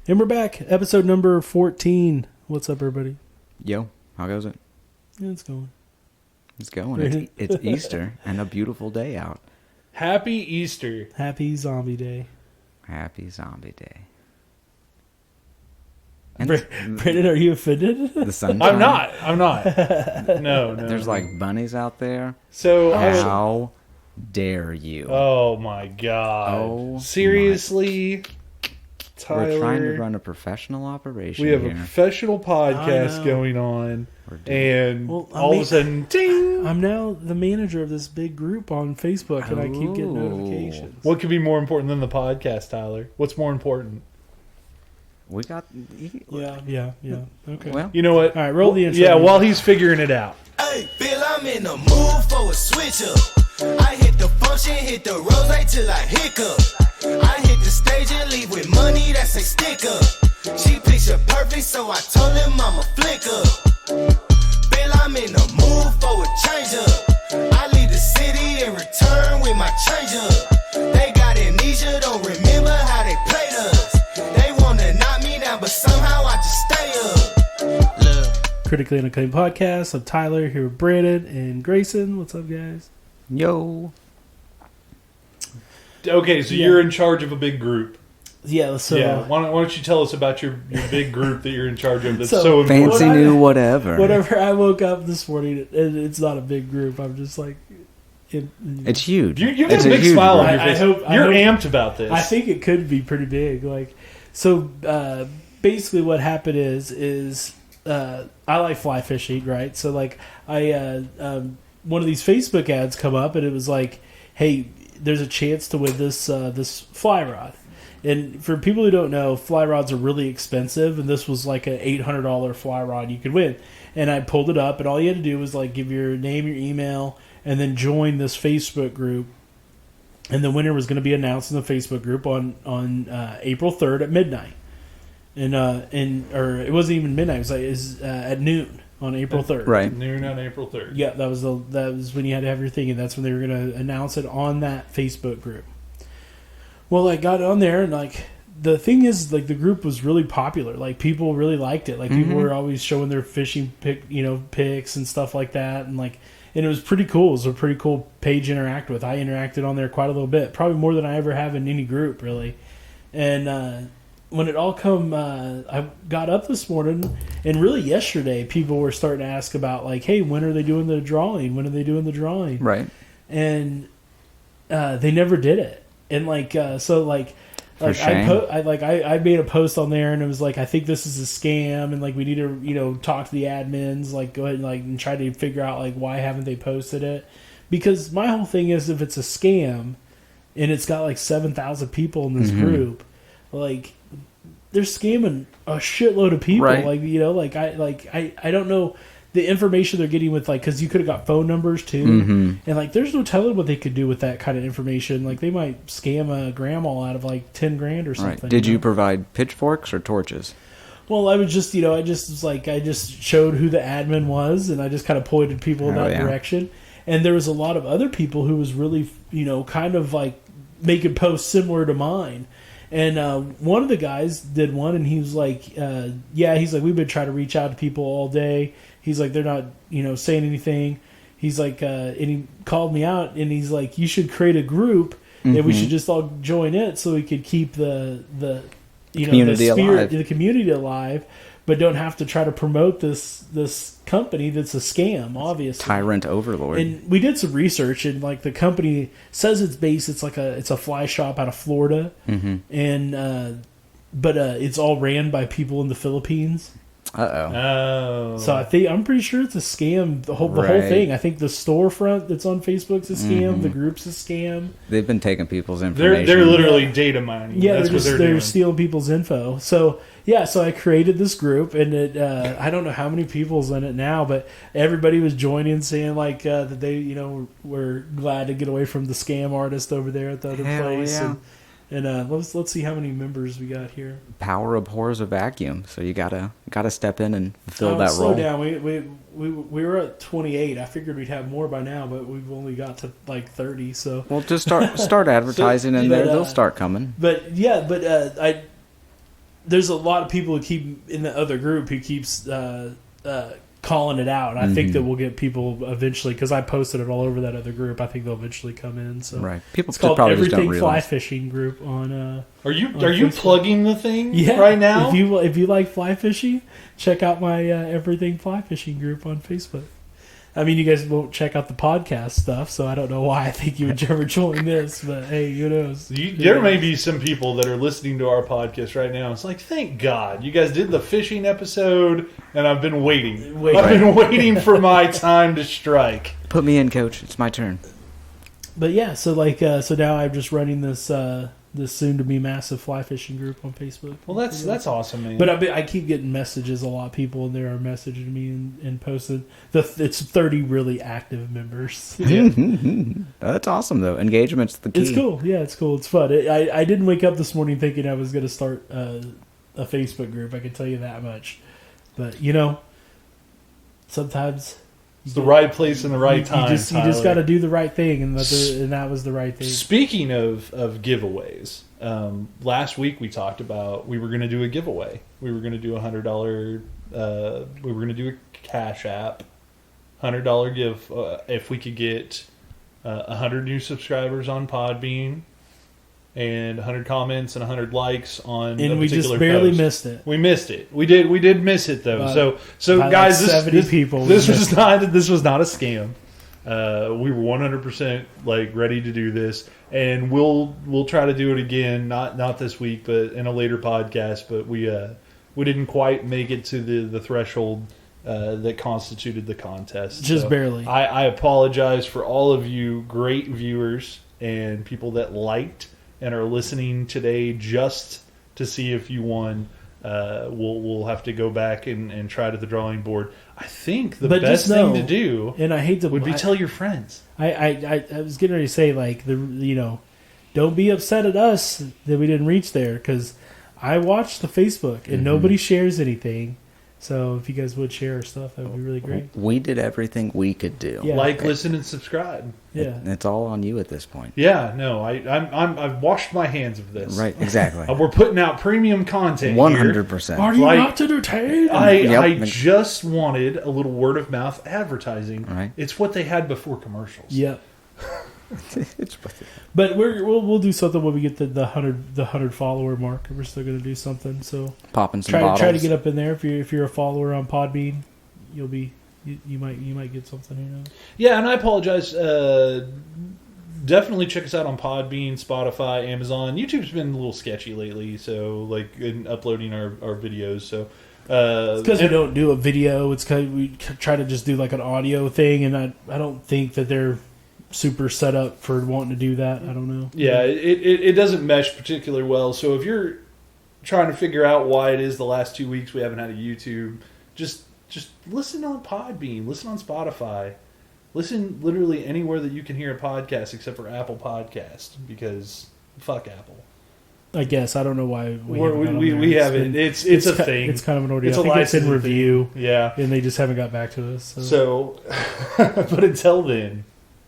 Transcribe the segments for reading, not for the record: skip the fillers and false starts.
And we're back. Episode number 14. What's up, everybody? Yo, how goes it? Yeah, it's going. It's going. It's Easter and a beautiful day out. Happy Easter. Happy Zombie Day. Happy Zombie Day. Brandon, are you offended? The sunshine. I'm not. No. There's like bunnies out there. So how dare you? Oh my god. Oh, seriously? Tyler, we're trying to run a professional operation. We have here. a professional podcast going on, and all of a sudden, ding! I'm now the manager of this big group on Facebook, and I keep getting notifications. What could be more important than the podcast, Tyler? What's more important? We got... Yeah. Okay. Well, you know what? All right, roll the intro. Yeah, while he's figuring it out. Hey, Bill, I'm in the mood for a switch up. I hit the function, hit the rose till I hiccup. I hit the stage and leave with money that's a stick up. She picture perfect, so I told him I'm a flick up. Bill, I'm in the mood for a change up. I leave the city and return with my change up. They got amnesia, don't remember how they played us. They wanna knock me down, but somehow I just stay up. Look. Critically Unacclaimed Podcast. I'm Tyler, here with Brandon and Grayson. What's up, guys? yo. Okay, so you're in charge of a big group. Yeah, so... Yeah, why don't you tell us about your big group that you're in charge of that's So, so important? Fancy new whatever. Whenever I woke up this morning, it's not a big group. I'm just like... It's huge. You got It's a big smile on group. your face. I hope You're amped about this. I think it could be pretty big. Basically what happened is I like fly fishing, right? So like one of these Facebook ads come up and it was like, hey, there's a chance to win this fly rod. And for people who don't know, fly rods are really expensive, and this was like an $800 fly rod you could win. And I pulled it up, and all you had to do was like give your name, your email, and then join this Facebook group. And the winner was going to be announced in the Facebook group on April 3rd at midnight. Or it wasn't even midnight. It was at noon on April 3rd. Right. Noon on April 3rd. Yeah, that was when you had to have your thing, and that's when they were going to announce it on that Facebook group. Well, I got on there, and like the thing is, like the group was really popular. Like people really liked it. Like people were always showing their fishing pics and stuff like that, and it was pretty cool. It was a pretty cool page to interact with. I interacted on there quite a little bit, probably more than I ever have in any group, really. And when it all come, I got up this morning, and really yesterday, people were starting to ask about like, hey, when are they doing the drawing? When are they doing the drawing? Right. And they never did it. And I made a post on there, and it was like, I think this is a scam, and like we need to talk to the admins, like go ahead and try to figure out like why haven't they posted it? Because my whole thing is, if it's a scam and it's got like 7,000 people in this group, like they're scamming a shitload of people. Right. I don't know the information they're getting with because you could have got phone numbers too, and there's no telling what they could do with that kind of information. Like they might scam a grandma out of like 10 grand or something. Right. Did you provide pitchforks or torches? Well, I was just I just showed who the admin was, and I just kind of pointed people in that direction. And there was a lot of other people who was really kind of like making posts similar to mine. And one of the guys did one, and he was like, he's like, we've been trying to reach out to people all day. He's like, they're not, saying anything. He's like, and he called me out, and he's like, you should create a group, and we should just all join it so we could keep the community alive. The community alive, but don't have to try to promote this company that's a scam, obviously. Tyrant overlord. And we did some research, and like the company says it's a fly shop out of Florida, and but it's all ran by people in the Philippines. Oh. So I'm pretty sure it's a scam. The whole thing. I think the storefront that's on Facebook's a scam. The group's a scam. They've been taking people's information. They're literally data mining. Yeah, that's they're doing. stealing people's info. So so I created this group, and it I don't know how many people's in it now, but everybody was joining, saying like that they were glad to get away from the scam artist over there at the other place. Yeah. And let's see how many members we got here. Power abhors a vacuum, so you gotta step in and fulfill that slow role. Down. We were at 28. I figured we'd have more by now, but we've only got to like 30. So well, just start advertising in there. They'll start coming. But there's a lot of people who keep in the other group who keeps calling it out. I think that we'll get people eventually, because I posted it all over that other group. I think they'll eventually come in. So right, people it's called probably Everything just don't Fly realize. Fishing Group on. Are you plugging the thing Yeah, right now? If you like fly fishing, check out my Everything Fly Fishing group on Facebook. I mean, you guys won't check out the podcast stuff, so I don't know why I think you would ever join this, but hey, who knows? There may be some people that are listening to our podcast right now. It's like, thank God you guys did the fishing episode, and I've been waiting. I've been waiting for my time to strike. Put me in, Coach. It's my turn. But yeah, so so now I'm just running this this soon-to-be massive fly fishing group on Facebook. Well, that's awesome, man. But I keep getting messages. A lot of people in there are messaging me and posting. It's 30 really active members. Yeah. That's awesome, though. Engagement's the key. It's cool. Yeah, it's cool. It's fun. I didn't wake up this morning thinking I was going to start a Facebook group. I can tell you that much. But, sometimes... It's the right place and the right time. You just got to do the right thing, and that was the right thing. Speaking of giveaways, last week we talked about we were going to do a giveaway. We were going to do $100. We were going to do a Cash App $100 give if we could get 100 new subscribers on Podbean and 100 comments and 100 likes on and a we particular just barely post. missed it. We missed it. We did miss it though. So by guys, like 70 people. This was not a scam. We were 100% like ready to do this, and we'll try to do it again. Not this week, but in a later podcast. But we didn't quite make it to the threshold that constituted the contest. Just barely. I apologize for all of you great viewers and people that liked and are listening today just to see if you won. We'll have to go back and try to the drawing board. I think the best thing to do, and I hate to, would be tell your friends. I was getting ready to say, like, don't be upset at us that we didn't reach there, because I watched the Facebook and nobody shares anything. So if you guys would share our stuff, that would be really great. We did everything we could do. Yeah. Like, listen, and subscribe. Yeah, It's all on you at this point. Yeah, no, I've washed my hands of this. Right, exactly. We're putting out premium content. 100%. are you Like, not entertained? I just wanted a little word of mouth advertising. Right. It's what they had before commercials. Yep. It's worth it. But we'll do something when we get the 100 follower mark. We're still going to do something. So Popping some bottles. try to get up in there. If you're a follower on Podbean, you'll be you might get something. You know. Yeah, and I apologize. Definitely check us out on Podbean, Spotify, Amazon. YouTube's been a little sketchy lately, so like in uploading our videos. So it's because we don't do a video. It's because we try to just do like an audio thing, and I don't think that they're super set up for wanting to do that. I don't know. Yeah, it doesn't mesh particularly well. So if you're trying to figure out why it is the last 2 weeks we haven't had a YouTube, just listen on Podbean, listen on Spotify, listen literally anywhere that you can hear a podcast except for Apple Podcast, because fuck Apple. I guess I don't know why we haven't. It's a thing. It's kind of an ordeal. It's I think it's in review. Yeah, and they just haven't got back to us. So but until then.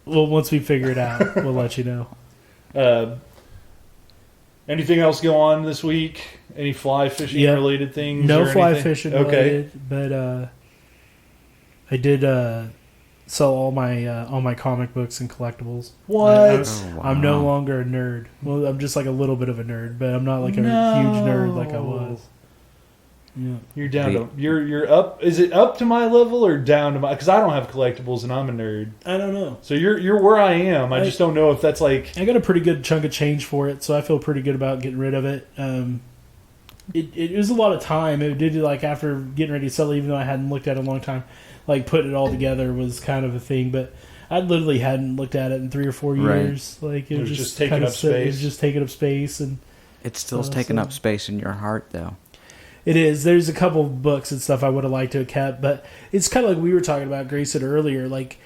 Well, once we figure it out, we'll let you know. Anything else go on this week? Any fly fishing related things? No or fly anything? fishing Okay. related, but I did sell all my comic books and collectibles. What? I'm no longer a nerd. Well, I'm just like a little bit of a nerd, but I'm not like a huge nerd like I was. Yeah. You're down to you're up. Is it up to my level or down to my? Because I don't have collectibles and I'm a nerd. I don't know. So you're where I am. I just don't know if that's like. I got a pretty good chunk of change for it, so I feel pretty good about getting rid of it. It was a lot of time. It did, like, after getting ready to sell it, even though I hadn't looked at it in a long time, like putting it all together was kind of a thing. But I literally hadn't looked at it in 3 or 4 years. Right. Like it was just taking kind of up space. It was just taking up space, and It's still taking up space in your heart, though. it is. There's a couple of books and stuff I would have liked to have kept, but it's kind of like we were talking about, Grace said earlier, like,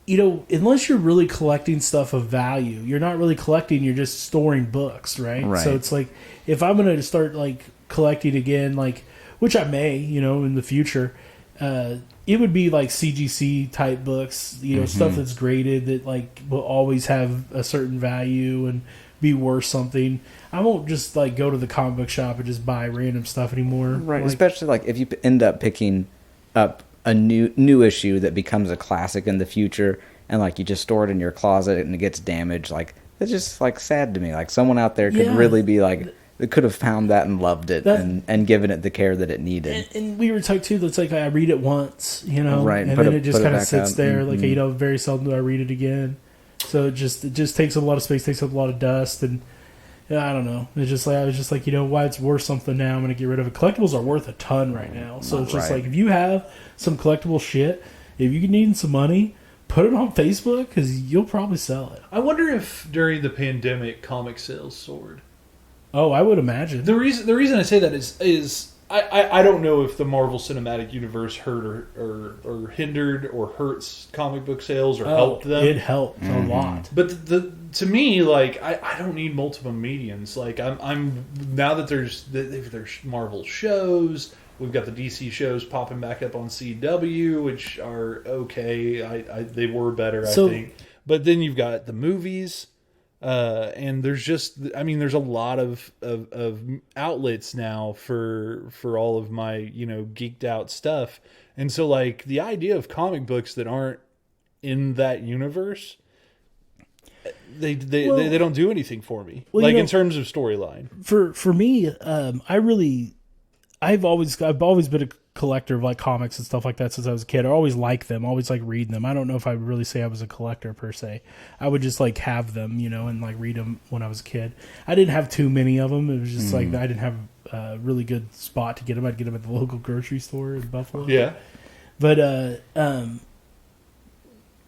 unless you're really collecting stuff of value, you're not really collecting, you're just storing books, right? Right. So it's like, if I'm going to start, like, collecting again, like, which I may, in the future, it would be, like, CGC type books, stuff that's graded that, like, will always have a certain value and be worth something. I won't just like go to the comic book shop and just buy random stuff anymore. Right, Like, especially like if you end up picking up a new issue that becomes a classic in the future, and like you just store it in your closet and it gets damaged. Like it's just like sad to me. Like someone out there could Yeah. really be like, they could have found that and loved it and given it the care that it needed. and we were talking too. That's like I read it once, you know, Right, and put then it- it just put it kind of back sits up. there. Like Mhm. very seldom do I read it again. So it just takes up a lot of space, takes up a lot of dust, and yeah, I don't know. It's just like I was just like, why it's worth something now. I'm gonna get rid of it. Collectibles are worth a ton right now. So it's just Right. like if you have some collectible shit, if you need some money, put it on Facebook because you'll probably sell it. I wonder if during the pandemic, comic sales soared. Oh, I would imagine. The reason I say that is I don't know if the Marvel Cinematic Universe hurt or hindered or hurts comic book sales or helped them. It helped a lot. But to me, like I don't need multiple mediums. Like I'm now that there's Marvel shows, we've got the DC shows popping back up on CW, which are okay. They were better, I think. But then you've got the movies. And there's there's a lot of outlets now for all of my, geeked out stuff. And so like the idea of comic books that aren't in that universe, they don't do anything for me. Well, like in terms of storyline. For me, I've always been a collector of like comics and stuff like that since I was a kid. I always liked them, always like reading them. I don't know if I would really say I was a collector per se. I would just like have them, and like read them when I was a kid. I didn't have too many of them. It was just like I didn't have a really good spot to get them. I'd get them at the local grocery store in Buffalo. Yeah. But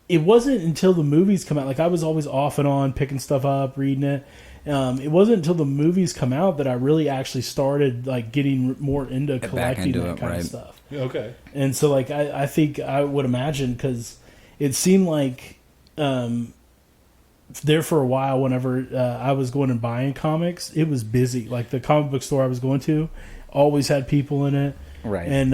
it wasn't until the movies come out. Like I was always off and on picking stuff up, reading it. It wasn't until the movies come out that I really actually started like getting more into collecting that kind of stuff. Okay. And so like I think I would imagine because it seemed like there for a while whenever I was going and buying comics, it was busy. Like the comic book store I was going to always had people in it. Right. And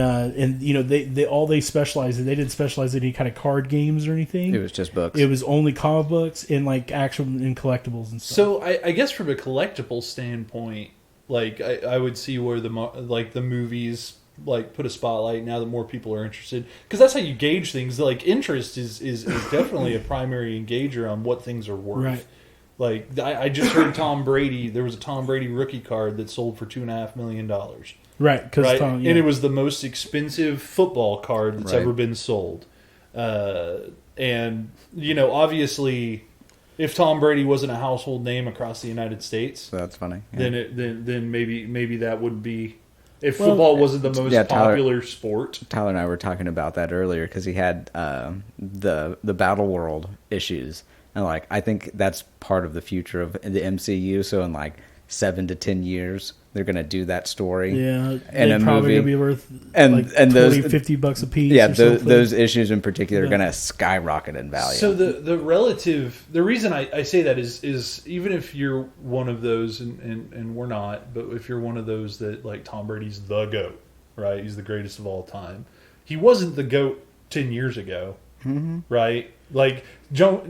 they specialized in. They didn't specialize in any kind of card games or anything. It was just books. It was only comic books and like actual and collectibles and stuff. So I guess from a collectible standpoint, like I would see where the movies like put a spotlight now that more people are interested, because that's how you gauge things. Like interest is definitely a primary engager on what things are worth. Right. Like I just heard Tom Brady. There was a Tom Brady rookie card that sold for $2.5 million. Right, because and it was the most expensive football card that's ever been sold. And obviously, if Tom Brady wasn't a household name across the United States, So that's funny. Yeah. then maybe that would be, if football wasn't the most popular sport. Tyler and I were talking about that earlier because he had the Battle World issues, and like I think that's part of the future of the MCU. So in like 7 to 10 years, they're gonna do that story. Yeah, and they're a probably movie gonna be worth and like and those $50 a piece. Yeah, or something. those issues in particular are Yeah. gonna skyrocket in value. So the reason I say that is even if you're one of those, and we're not, but if you're one of those that like Tom Brady's the GOAT, right? He's the greatest of all time. He wasn't the GOAT 10 years ago, right? Like Joe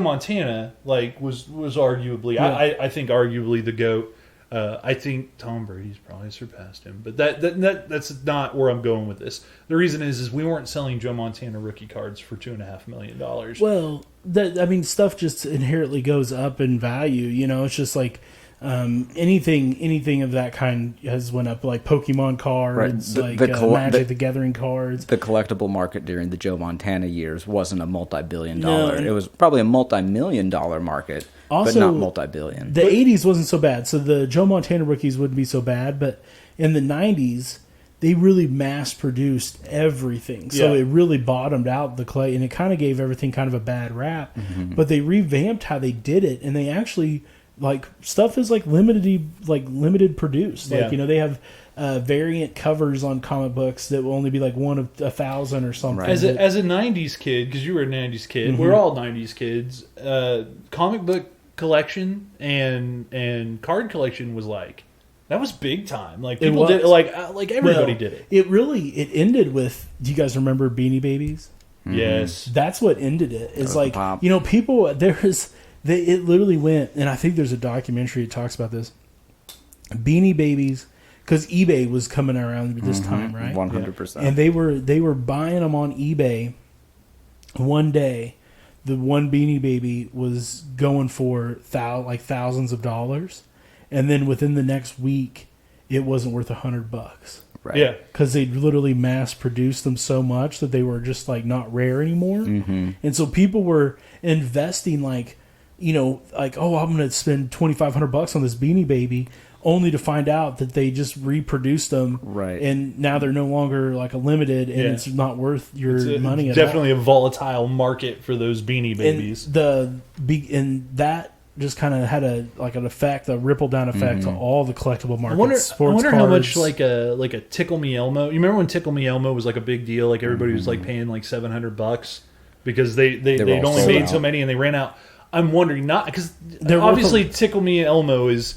Montana, like was arguably, I think arguably the GOAT. I think Tom Brady's probably surpassed him, but that's not where I'm going with this. The reason is we weren't selling Joe Montana rookie cards for $2.5 million. Well, stuff just inherently goes up in value. It's just like anything of that kind has went up, like Pokemon cards, Magic the Gathering cards. The collectible market during the Joe Montana years wasn't a multi-billion No, dollar. and- It was probably a multi-million-dollar market, Also, but not multi-billion. The 80s wasn't so bad, so the Joe Montana rookies wouldn't be so bad, but in the 90s, they really mass-produced everything. So it really bottomed out the clay, and it kind of gave everything kind of a bad rap. But they revamped how they did it, and they actually, like, stuff is, limited produced. Like, they have variant covers on comic books that will only be, like, one of 1,000 or something. Right. As a 90s kid, because you were a 90s kid, we're all 90s kids, comic book collection and card collection was like, that was big time. Like people did, like everybody did it. It ended with. Do you guys remember Beanie Babies? Yes, That's what ended it. It's like pop. people. It literally went, and I think there's a documentary that talks about this. Beanie Babies, because eBay was coming around this time, right? 100%. And they were buying them on eBay. One day, the one Beanie Baby was going for thousands of dollars, and then within the next week, it wasn't worth $100. Right. Yeah. Because they literally mass produced them so much that they were just like not rare anymore. Mm-hmm. And so people were investing oh, I'm going to spend $2,500 on this Beanie Baby, only to find out that they just reproduced them. Right. And now they're no longer like a limited, and it's not worth your money at all. Definitely a volatile market for those Beanie Babies. And that just kind of had an effect, a ripple down effect to all the collectible markets. I wonder how much cards. like a Tickle Me Elmo. You remember when Tickle Me Elmo was like a big deal? Like everybody was like paying like $700 because they'd only sold made out. so many and they ran out. I'm wondering, not because They're obviously worth Tickle Me Elmo is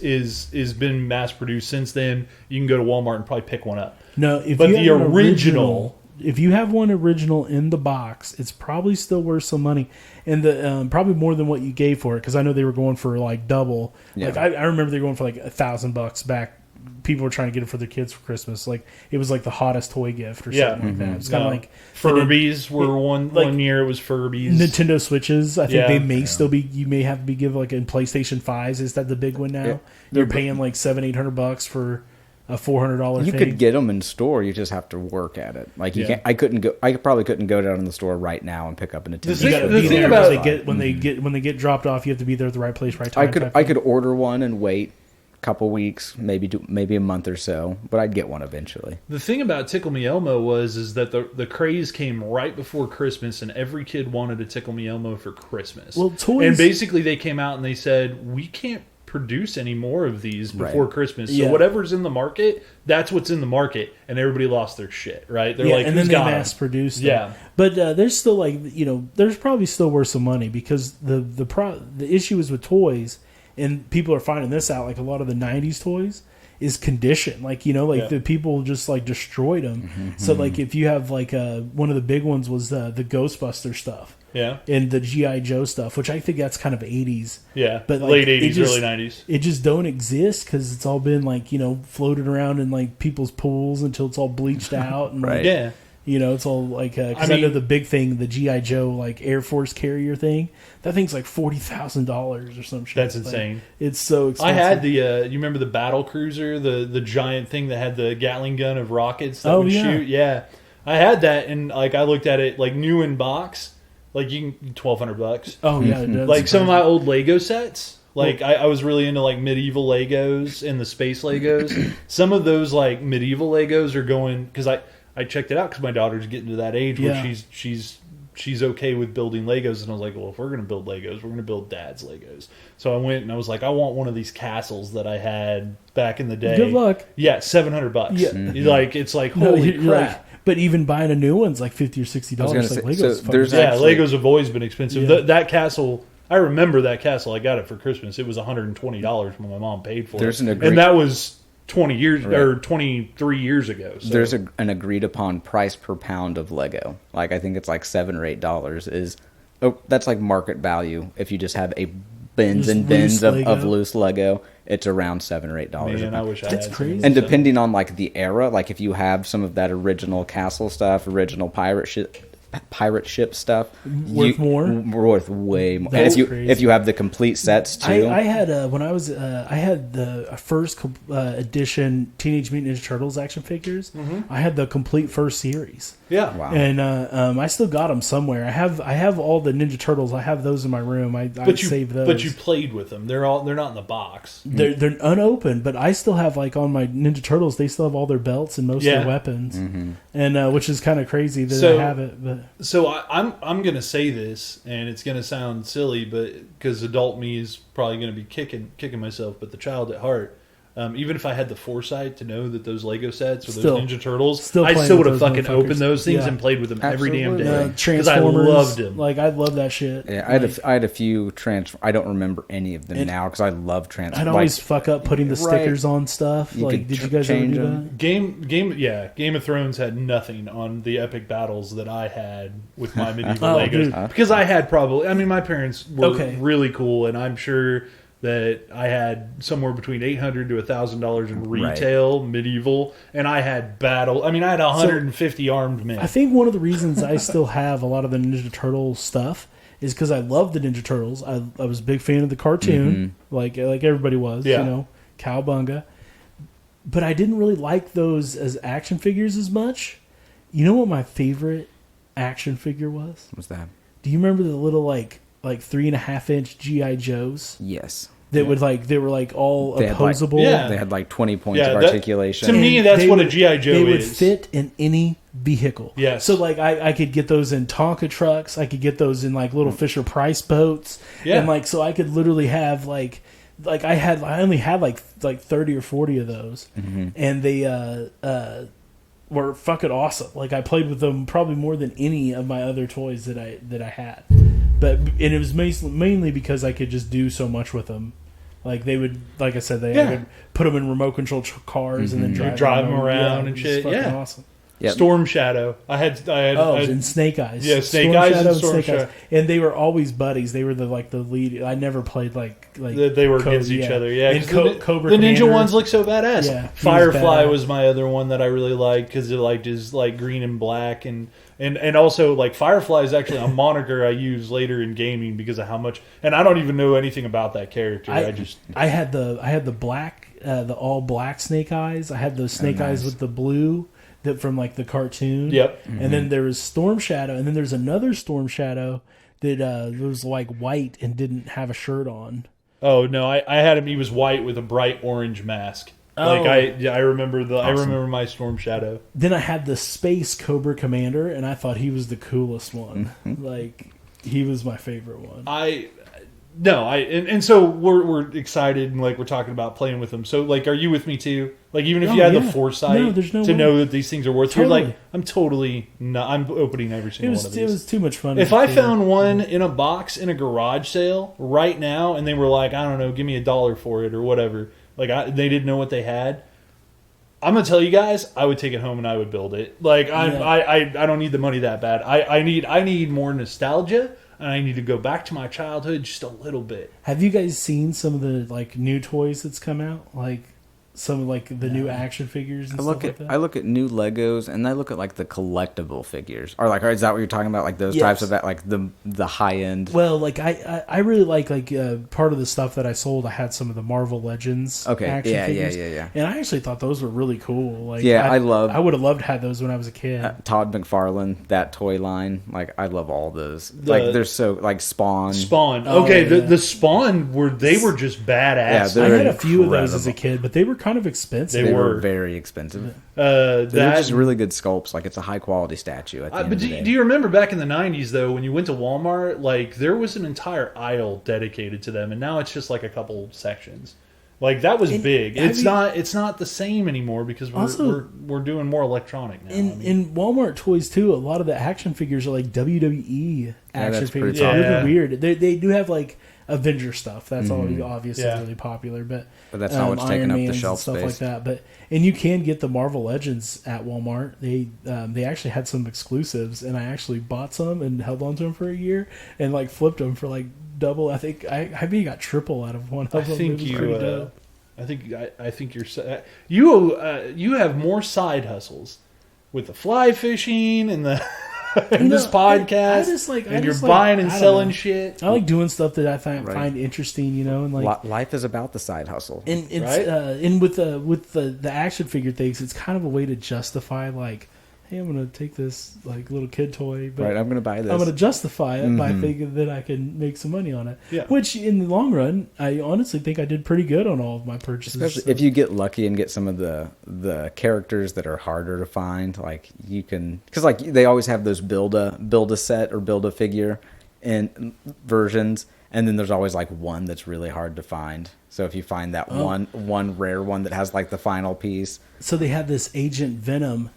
been mass produced since then. You can go to Walmart and probably pick one up. No, if But you the have an original- if you have one original in the box, it's probably still worth some money, and the probably more than what you gave for it, because I know they were going for like double. Yeah. Like I remember they were going for like $1,000 back. People were trying to get it for their kids for Christmas. Like it was like the hottest toy gift or something like that. It's kind of like Furbies were one year. It was Furbies. Nintendo Switches. I think Yeah. they may still be. You may have to be given like in PlayStation 5s. Is that the big one now? Yeah. You're paying like $700-800 for a $400 You thing. could get them in store. You just have to work at it. Like you Yeah. can't. I probably couldn't go down to the store right now and pick up a Nintendo. thing- You gotta the be thing there about- when they get dropped off. You have to be there at the right place, right time. I could order one and wait a couple weeks, maybe a month or so, but I'd get one eventually. The thing about Tickle Me Elmo is that the craze came right before Christmas, and every kid wanted a Tickle Me Elmo for Christmas. Well, toys- and basically they came out and they said, we can't produce any more of these before Right. Christmas. So Yeah. whatever's in the market, that's what's in the market, and everybody lost their shit, right? They're Yeah, like, and then who's they got 'em? mass produce them. Yeah. But there's still there's probably still worth some money, because the issue is with toys, and people are finding this out. Like a lot of the '90s toys is condition, Yeah. the people just like destroyed them. So like if you have like one of the big ones was the Ghostbuster stuff. Yeah. And the G.I. Joe stuff, which I think that's kind of 80s. Yeah. But like, late it 80s, just- early 90s. It just don't exist because it's all been like, floated around in like people's pools until it's all bleached out. And Right. Yeah. it's all like, because I I know mean- the big thing, the G.I. Joe like Air Force carrier thing, that thing's like $40,000 or some shit. That's Like, insane. it's so expensive. I had you remember the battle cruiser, the giant thing that had the Gatling gun of rockets that Oh, would yeah. shoot? Yeah. I had that, and like I looked at it like new in box, like you can $1,200. Oh, yeah. it does. Like some of my old Lego sets. Like I was really into like medieval Legos and the space Legos. Some of those like medieval Legos are going, because I checked it out because my daughter's getting to that age where Yeah. she's okay with building Legos, and I was like, well, if we're gonna build Legos, we're gonna build Dad's Legos. So I went and I was like, I want one of these castles that I had back in the day. Good luck. Yeah, $700. Yeah. Like it's like No, holy you're crap. like, but even buying a new one's like $50 or $60. gonna Like say, Legos. so fucking there's expensive. Yeah, actually- Legos have always been expensive. Yeah. That castle, I remember that castle. I got it for Christmas. It was $120 when my mom paid for There's it, an agree- and that was 20 years Right. or 23 years ago. So. There's an agreed upon price per pound of Lego. Like I think it's like $7 or $8 is. Oh, that's like market value. If you just have a bins Just and bins loose of Lego. loose Lego, it's around $7 or $8. Man, I wish I That's had crazy. some of And that. depending on like the era, like if you have some of that original castle stuff, original pirate ship stuff, Worth more? worth way more. That's And crazy. if you have the complete sets too, I had when I was I had the first edition Teenage Mutant Ninja Turtles action figures. I had the complete first series, Yeah. Wow. and I still got them somewhere. I have all the Ninja Turtles. I have those in my room. I But you saved those. but you played with them. They're not in the box. they're unopened, but I still have like on my Ninja Turtles. They still have all their belts and most of Yeah. their weapons, and which is kind of crazy that So- I have it. But So I'm gonna say this, and it's gonna sound silly, but because adult me is probably gonna be kicking myself, but the child at heart. Even if I had the foresight to know that those Lego sets or those Still- Ninja Turtles, still I playing still with would have those fucking motherfuckers. opened those things Yeah. and played with them every damn Absolutely. day because I Transformers, loved them. Like I love that shit. yeah, I had a few I don't remember any of them And now because I love trans. I'd always fuck up putting the Right. stickers on stuff. You Like, could did you guys ever change do them. that? Game of Thrones had nothing on the epic battles that I had with my medieval Oh, Legos dude. because I had my parents were Okay. really cool, and I'm sure that I had somewhere between $800 to $1,000 in retail, medieval, and I had battle. I mean, I had 150 armed men. I think one of the reasons I still have a lot of the Ninja Turtle stuff is because I love the Ninja Turtles. I was a big fan of the cartoon, like everybody was, Cowabunga. But I didn't really like those as action figures as much. You know what my favorite action figure was? What's that? Do you remember the little like 3.5-inch GI Joes? Yes. That would they were like all opposable. They had like 20 points of articulation. To me, that's what a GI Joe is. They would fit in any vehicle. Yes. So like I could get those in Tonka trucks. I could get those in like little Fisher Price boats. Yeah. And like so I could literally have I only had like 30 or 40 of those, and they were fucking awesome. Like I played with them probably more than any of my other toys that I had. And it was mainly because I could just do so much with them. Like they would, like I said, I would put them in remote control cars and then drive them around and shit. Yeah, awesome. Yep. Storm Shadow. I had and Snake Eyes. Yeah, Snake Eyes and Storm Shadow. And they were always buddies. They were the lead. I never played like they were against each other. Yeah, and Cobra. The Commander, ninja ones look so badass. Yeah, Firefly was my other one that I really liked because it is like green and black and also like Firefly is actually a moniker I use later in gaming because of how much. And I don't even know anything about that character. I had the black, the all black Snake Eyes. I had those Snake Eyes with the blue. That from like the cartoon. Yep. And then there was Storm Shadow, and then there's another Storm Shadow that was like white and didn't have a shirt on. Oh no, I had him. He was white with a bright orange mask. I remember I remember my Storm Shadow. Then I had the Space Cobra Commander, and I thought he was the coolest one. Like he was my favorite one. So we're excited and like we're talking about playing with them. So like, are you with me too? Like even if you had the foresight to know that these things are worth, you're like, I'm totally not. I'm opening every single one of these. It was too much fun. If I found one in a box in a garage sale right now, and they were like, I don't know, give me $1 for it or whatever. Like they didn't know what they had. I'm gonna tell you guys, I would take it home and I would build it. Like I don't need the money that bad. I need more nostalgia. And I need to go back to my childhood just a little bit. Have you guys seen some of the like new toys that's come out? Like some of like the new action figures and stuff like that? I look at new Legos and I look at like the collectible figures. Or like, is that what you're talking about? Like those types of like the high end. Well, like I really like part of the stuff that I sold. I had some of the Marvel Legends action figures. Yeah. And I actually thought those were really cool. Like I would have loved to have those when I was a kid. Todd McFarlane, that toy line. Like I love all those. Like they're so like Spawn. Okay, the Spawn were just badass. Yeah, I had a few of those as a kid, but they were kind of expensive. They were very expensive. They're just really good sculpts. Like it's a high quality statue. But do you remember back in the 90s though, when you went to Walmart, like there was an entire aisle dedicated to them, and now it's just like a couple sections. Like that was big. It's not the same anymore because we're doing more electronic now. In Walmart toys too, a lot of the action figures are like WWE action figures. It's really weird. They do have like Avenger stuff. That's obviously really popular, but that's not what's taking up the shelf stuff space. like that. And you can get the Marvel Legends at Walmart. They actually had some exclusives, and I actually bought some and held on to them for a year and like flipped them for like double. I think I maybe got triple out of one of them. I think you have more side hustles with the fly fishing and the. This podcast, and you're buying and selling shit. I like doing stuff that I find interesting, and like life is about the side hustle. And it's and with the action figure things, it's kind of a way to justify like, hey, I'm going to take this like little kid toy, but I'm going to buy this. I'm going to justify it by thinking that I can make some money on it. Yeah. Which in the long run, I honestly think I did pretty good on all of my purchases. Especially if you get lucky and get some of the characters that are harder to find, like you can, because like they always have those build a set or build a figure in versions, and then there's always like one that's really hard to find. So if you find that one rare one that has like the final piece. So they had this Agent Venom.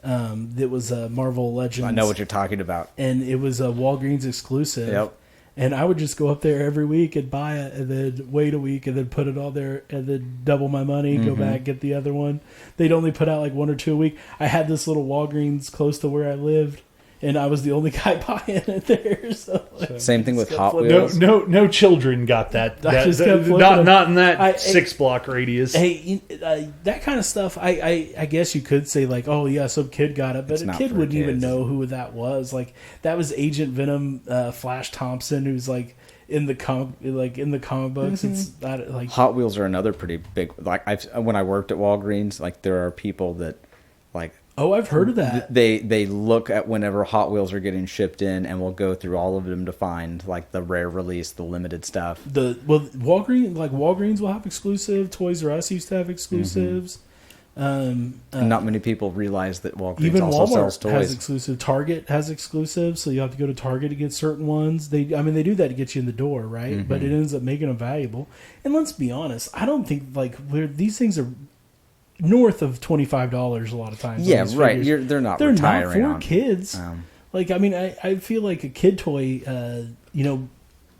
That was a Marvel Legends. I know what you're talking about. And it was a Walgreens exclusive. Yep. And I would just go up there every week and buy it and then wait a week and then put it all there and then double my money, go back, get the other one. They'd only put out like one or two a week. I had this little Walgreens close to where I lived. and I was the only guy buying it there. So Same thing with kept Hot flipping. Wheels. No children got that. I just kept flipping not them. not in that I- 6-block radius. Hey, that kind of stuff. I guess you could say like, oh yeah, some kid got it, but It's a not kid for wouldn't even kids. know who that was. Like that was Agent Venom, Flash Thompson, who's like in the comic books. It's not like Hot Wheels are another pretty big. Like when I worked at Walgreens, like there are people that like. oh, I've heard of that. They look at whenever Hot Wheels are getting shipped in, and will go through all of them to find like the rare release, the limited stuff. Walgreens will have exclusive. Toys R Us used to have exclusives. Not many people realize that Walgreens Even also sells Walmart has toys. exclusive. Target has exclusive, so you have to go to Target to get certain ones. They do that to get you in the door, right? But it ends up making them valuable. And let's be honest, I don't think these things are north of $25 a lot of times. Yeah, on these right. figures. They're not They're not retiring for on kids. I feel like a kid toy.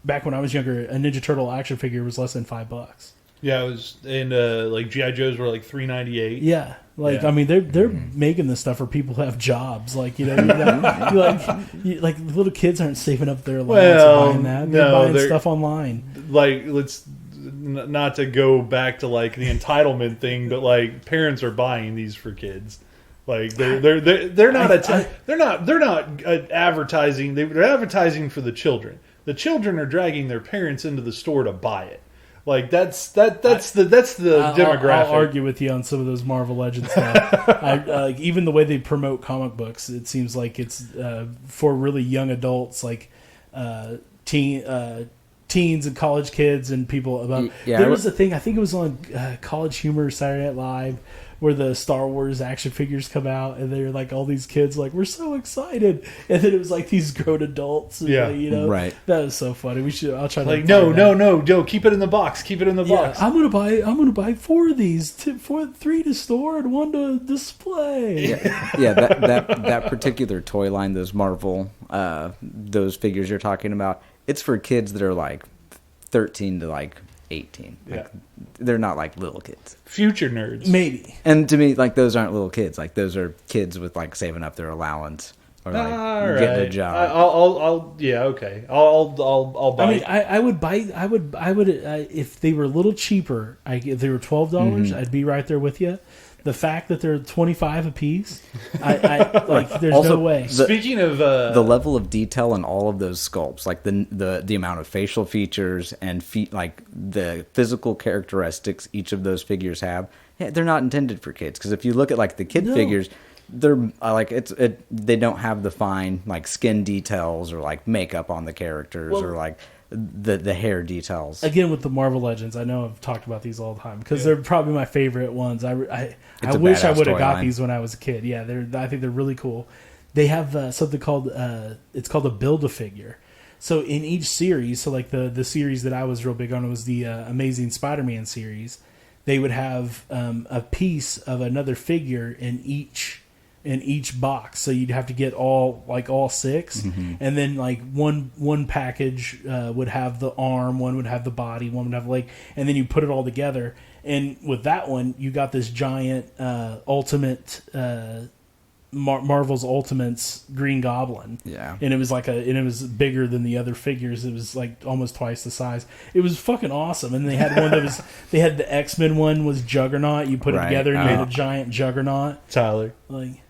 Back when I was younger, a Ninja Turtle action figure was less than $5. Yeah, it was, and like GI Joes were like $3.98. Yeah, Yeah. they're making this stuff for people who have jobs. Like little kids aren't saving up their allowance Well, and buying that. They're no, buying they're- stuff online. Like, let's not to go back to like the entitlement thing, but like parents are buying these for kids. Like they're not advertising. They're advertising for the children. The children are dragging their parents into the store to buy it. Like that's the demographic. I'll argue with you on some of those Marvel Legends stuff. Even the way they promote comic books, it seems like it's for really young adults, like teens and college kids and people. About there was a thing. I think it was on College Humor, Saturday Night Live, where the Star Wars action figures come out, and they're like all these kids, like we're so excited, and then it was like these grown adults. And, Yeah, right. That was so funny. I'll try to Like find no, that. Joe, keep it in the box. Keep it in the box. I'm gonna buy 4 of these, 3 to store and 1 to display. Yeah, that particular toy line, those Marvel, those figures you're talking about, it's for kids that are like 13 to like 18. Like, they're not like little kids. Future nerds. Maybe. And to me, like those aren't little kids. Like those are kids with like saving up their allowance or like All getting a right. job. I'll yeah, okay. I'll buy. I mean, I would if they were a little cheaper. If they were $12, I'd be right there with you. The fact that they're $25 a piece, I like. There's Also, no way. Speaking of the level of detail in all of those sculpts, like the amount of facial features and like the physical characteristics each of those figures have, they're not intended for kids. Because if you look at like the kid figures, they're like they don't have the fine like skin details or like makeup on the characters or like the hair details. Again, with the Marvel Legends, I know I've talked about these all the time because they're probably my favorite ones. I It's a wish I badass would have toy got line. these when I was a kid. Yeah, I think they're really cool. They have something called it's called a Build-A-Figure. So in each series, so like the series that I was real big on was the Amazing Spider-Man series. They would have a piece of another figure in each box, so you'd have to get all 6, and then like one package would have the arm, one would have the body, one would have the leg, and then you put it all together. And with that one, you got this giant ultimate Marvel's Ultimates Green Goblin. Yeah. And it was it was bigger than the other figures. It was like almost twice the size. It was fucking awesome. And they had one that was they had the X-Men one was Juggernaut. You put it Right. together and you had a giant Juggernaut. Tyler, Like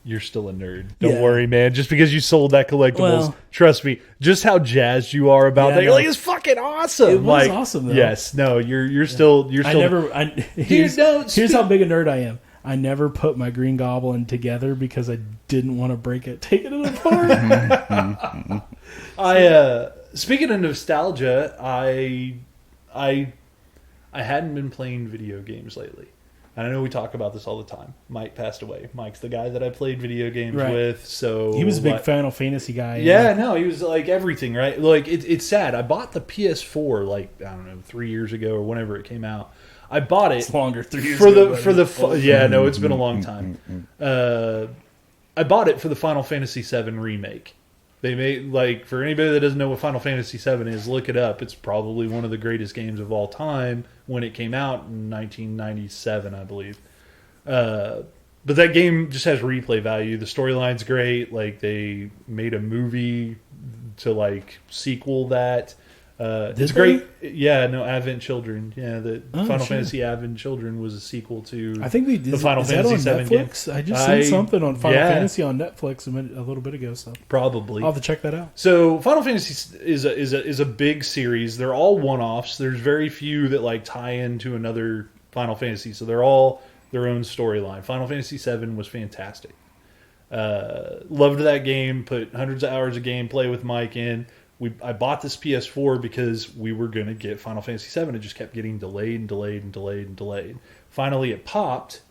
you're still a nerd. Don't Yeah. worry, man. Just because you sold that collectibles, Well- trust me. Just how jazzed you are about Yeah, that. You're no. like, it's fucking awesome. It was like, awesome, though. Yes. No. You're still. here's don't how big a nerd I am. I never put my Green Goblin together because I didn't want to break it, taking it apart. Speaking of nostalgia, I hadn't been playing video games lately. And I know we talk about this all the time. Mike passed away. Mike's the guy that I played video games Right. with. So He was a big Final Fantasy guy. Yeah, no, he was like everything, right? Like it's sad. I bought the PS4 like I don't know 3 years ago or whenever it came out. I bought it It's longer, 3 years for ago, the yeah, no, it's been a long time. I bought it for the Final Fantasy VII remake. They made like for anybody that doesn't know what Final Fantasy VII is, look it up. It's probably one of the greatest games of all time when it came out in 1997, I believe. But that game just has replay value. The storyline's great. Like, they made a movie to, like, sequel that. It's great. Yeah, no, Advent Children. Yeah, the Final Fantasy Advent Children was a sequel to I think the Final Fantasy VII game. I just seen something on Final Fantasy on Netflix a little bit ago. So probably I'll have to check that out. So Final Fantasy is a big series. They're all one-offs. There's very few that like tie into another Final Fantasy. So they're all their own storyline. Final Fantasy VII was fantastic. Loved that game. Put hundreds of hours of gameplay with Mike in. I bought this PS4 because we were going to get Final Fantasy VII. It just kept getting delayed and delayed and delayed and delayed. Finally, it popped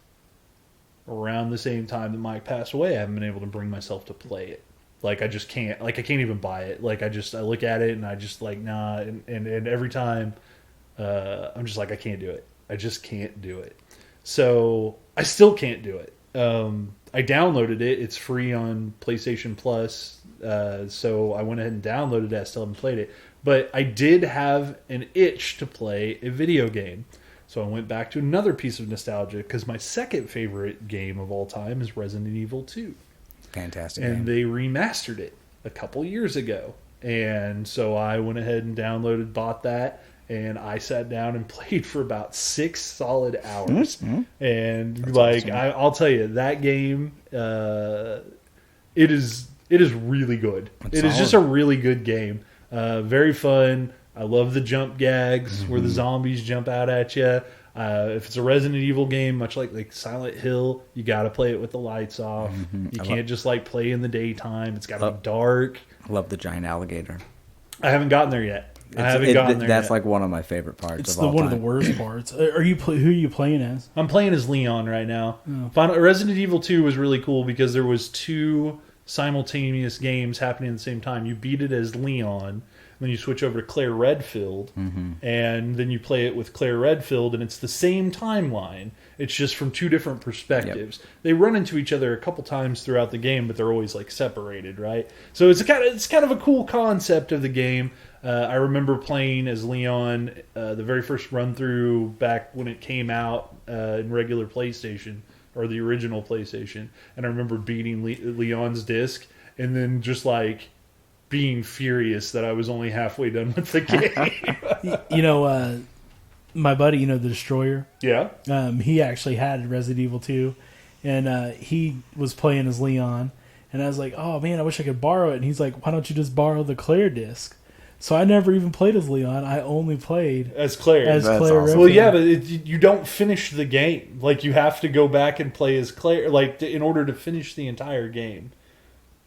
around the same time that Mike passed away. I haven't been able to bring myself to play it. Like, I just can't. Like, I can't even buy it. Like, I look at it and I just like, nah. And every time I'm just like, I can't do it. I just can't do it. So I still can't do it. I downloaded it. It's free on PlayStation Plus. So I went ahead and downloaded it. I still haven't played it. But I did have an itch to play a video game. So I went back to another piece of nostalgia because my second favorite game of all time is Resident Evil 2. Fantastic And game. they remastered it a couple years ago. And so I went ahead and downloaded, bought that. And I sat down and played for about 6 solid hours. Mm-hmm. And That's like, awesome. I'll tell you, that game, it is really good. It is just a really good game. Very fun. I love the jump gags where the zombies jump out at you. If it's a Resident Evil game, much like Silent Hill, you got to play it with the lights off. You can't just like play in the daytime. It's got to be dark. I love the giant alligator. I haven't gotten there yet. That's yet. Like one of my favorite parts. It's of all one time. of the worst parts. Who are you playing as? I'm playing as Leon right now. Oh. Resident Evil 2 was really cool because there was 2 simultaneous games happening at the same time. You beat it as Leon, then you switch over to Claire Redfield, and then you play it with Claire Redfield, and it's the same timeline. It's just from 2 different perspectives. Yep. They run into each other a couple times throughout the game, but they're always like separated, right? So it's kind of a cool concept of the game. I remember playing as Leon the very first run through back when it came out in regular PlayStation or the original PlayStation, and I remember beating Leon's disc and then just like being furious that I was only halfway done with the game. My buddy, the Destroyer. Yeah. He actually had Resident Evil 2, and he was playing as Leon, and I was like, oh man, I wish I could borrow it. And he's like, why don't you just borrow the Claire disc? So I never even played as Leon. I only played as Claire. That's awesome. Redfield. Well, yeah, but you don't finish the game. Like, you have to go back and play as Claire, like, in order to finish the entire game.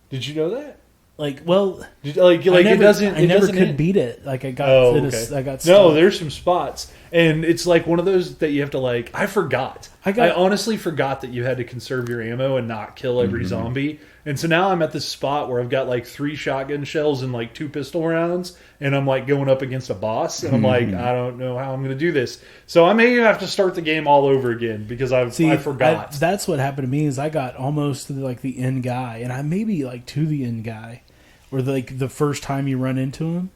Did you know that? Like, well, it doesn't. I never could beat it. Like, I got. I got. Stuck. No, there's some spots, and it's like one of those that you have to like. I forgot. I honestly forgot that you had to conserve your ammo and not kill every zombie. And so now I'm at this spot where I've got like 3 shotgun shells and like 2 pistol rounds, and I'm like going up against a boss, and I'm like, I don't know how I'm going to do this. So I may have to start the game all over again because I forgot. That's what happened to me. Is I got almost to like the end guy, and I maybe like to the end guy, or like the first time you run into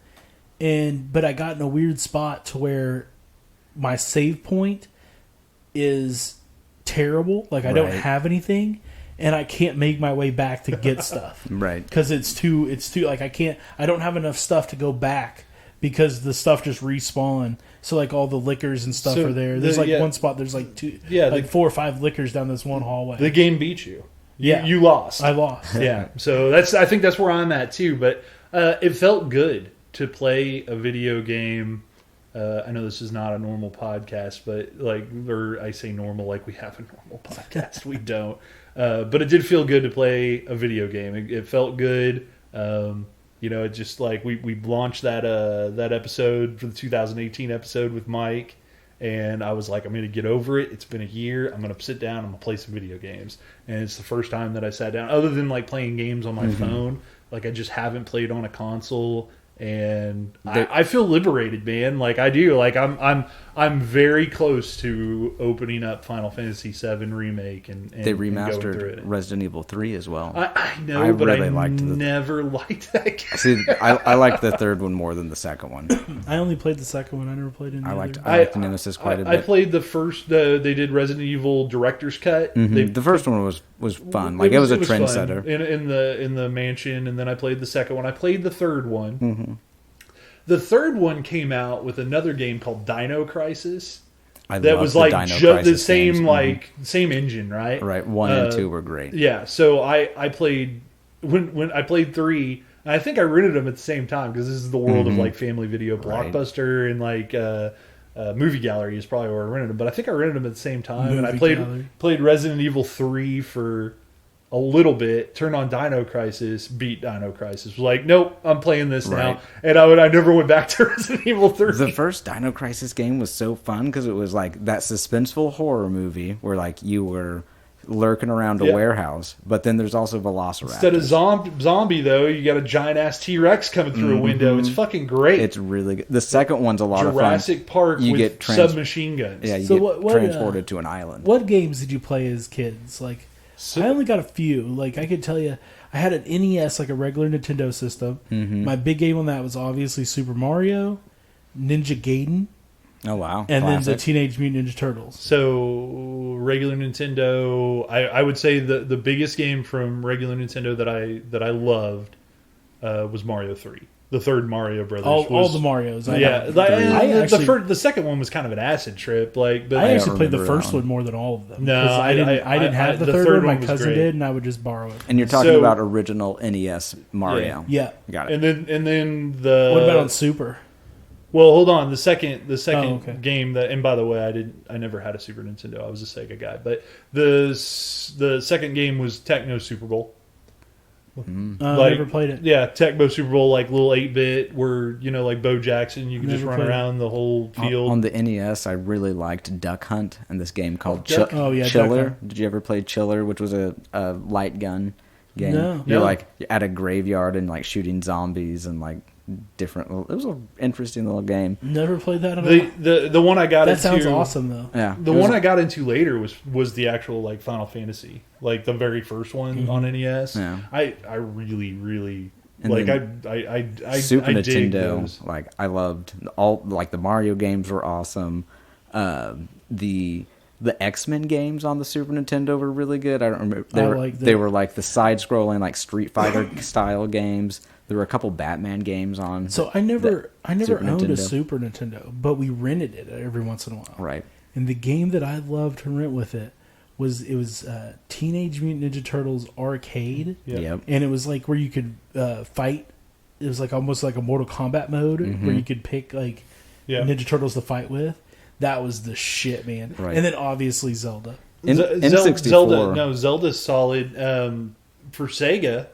him, but I got in a weird spot to where my save point is terrible. Like I don't have anything. And I can't make my way back to get stuff, right? Because it's too like I don't have enough stuff to go back because the stuff just respawn. So like all the liquors and stuff are there. There's one spot. There's like 4 or 5 liquors down this one hallway. The game beat you. Yeah, you lost. I lost. Yeah, so I think that's where I'm at too. But it felt good to play a video game. I know this is not a normal podcast, but I say normal like we have a normal podcast. We don't. But it did feel good to play a video game. It felt good. It just like we launched that episode for the 2018 episode with Mike, and I was like, I'm going to get over it. It's been a year. I'm going to sit down. I'm going to play some video games. And it's the first time that I sat down, other than like playing games on my phone. Like I just haven't played on a console and I feel liberated, man. Like I do. Like I'm very close to opening up Final Fantasy VII Remake and they going through remastered it. Resident Evil 3 as well. I know, but really I liked never liked that game. See, I liked the third one more than the second one. I only played the second one. I never played any I other. liked Nemesis quite a bit. I played the first. They did Resident Evil director's cut. The first one was fun. Like it was a trendsetter. In the mansion, and then I played the second one. I played the third one. The third one came out with another game called Dino Crisis. That was like the same games. same engine, right? Right. 1 and 2 were great. Yeah. So I played when I played 3. And I think I rented them at the same time because this is the world of like Family Video, Blockbuster, and like Movie Gallery is probably where I rented them. But I think I rented them at the same time, and I played Resident Evil 3 for a little bit, turned on Dino Crisis, beat Dino Crisis. Was like, nope, I'm playing this now. And I never went back to Resident Evil 3. The first Dino Crisis game was so fun because it was like that suspenseful horror movie where like you were lurking around a warehouse, but then there's also Velociraptors. Instead of zombie though, you got a giant ass T-Rex coming through a window. It's fucking great. It's really good. The second one's a lot of fun. Jurassic Park you with get submachine guns. Yeah, you get transported to an island. What games did you play as kids? Like, I only got a few. Like, I could tell you, I had an NES, like a regular Nintendo system. My big game on that was obviously Super Mario, Ninja Gaiden. Oh wow! And then the Teenage Mutant Ninja Turtles. So regular Nintendo, I would say the biggest game from regular Nintendo that I loved was Mario 3. The third Mario Brothers. All the Marios. The second one was kind of an acid trip. Like, but I actually played the first one more than all of them. No, I didn't have the third one. My cousin did, and I would just borrow it. And you're talking about original NES Mario. Yeah. Got it. And then the what about on Super? Well, hold on. The second game that, and by the way, I never had a Super Nintendo. I was a Sega guy. But the second game was Techno Super Bowl. I never played it. Yeah, Tecmo Super Bowl, like little 8-bit, where like Bo Jackson, you can just run around the whole field. On the NES, I really liked Duck Hunt and this game called Chiller. Did you ever play Chiller, which was a light gun game? No. You're like at a graveyard and like shooting zombies and like different. It was an interesting little game. Never played that at all. The one I got into. That sounds awesome though. Yeah. The one I got into later was the actual like Final Fantasy, like the very first one on NES. Yeah. I really and like Super I dig Nintendo. those. Like I loved all like the Mario games were awesome. The X-Men games on the Super Nintendo were really good. I don't remember. They were like the side-scrolling like Street Fighter style games. There were a couple Batman games on. So I never owned Nintendo. a Super Nintendo, but we rented it every once in a while. Right. And the game that I loved to rent with it was Teenage Mutant Ninja Turtles Arcade. Yep. And it was like where you could fight. It was like almost like a Mortal Kombat mode where you could pick like Ninja Turtles to fight with. That was the shit, man. Right. And then obviously Zelda. N64. Zelda's solid. For Sega,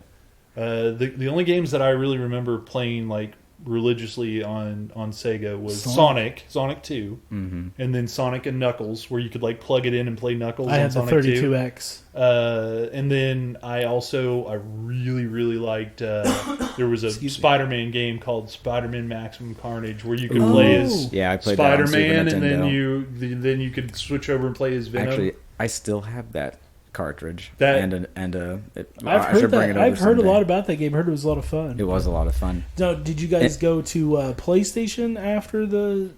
the only games that I really remember playing like religiously on Sega was Sonic 2, and then Sonic and Knuckles, where you could like plug it in and play Knuckles. I had the Sonic 32X. And then I really liked. There was a Spider-Man game called Spider-Man Maximum Carnage, where you could play as I played Spider-Man, that on Super and Nintendo. then you could switch over and play as Venom. Actually, I still have that cartridge. I've heard a lot about that game. I heard it was a lot of fun. It was a lot of fun. Now, did you guys go to PlayStation after the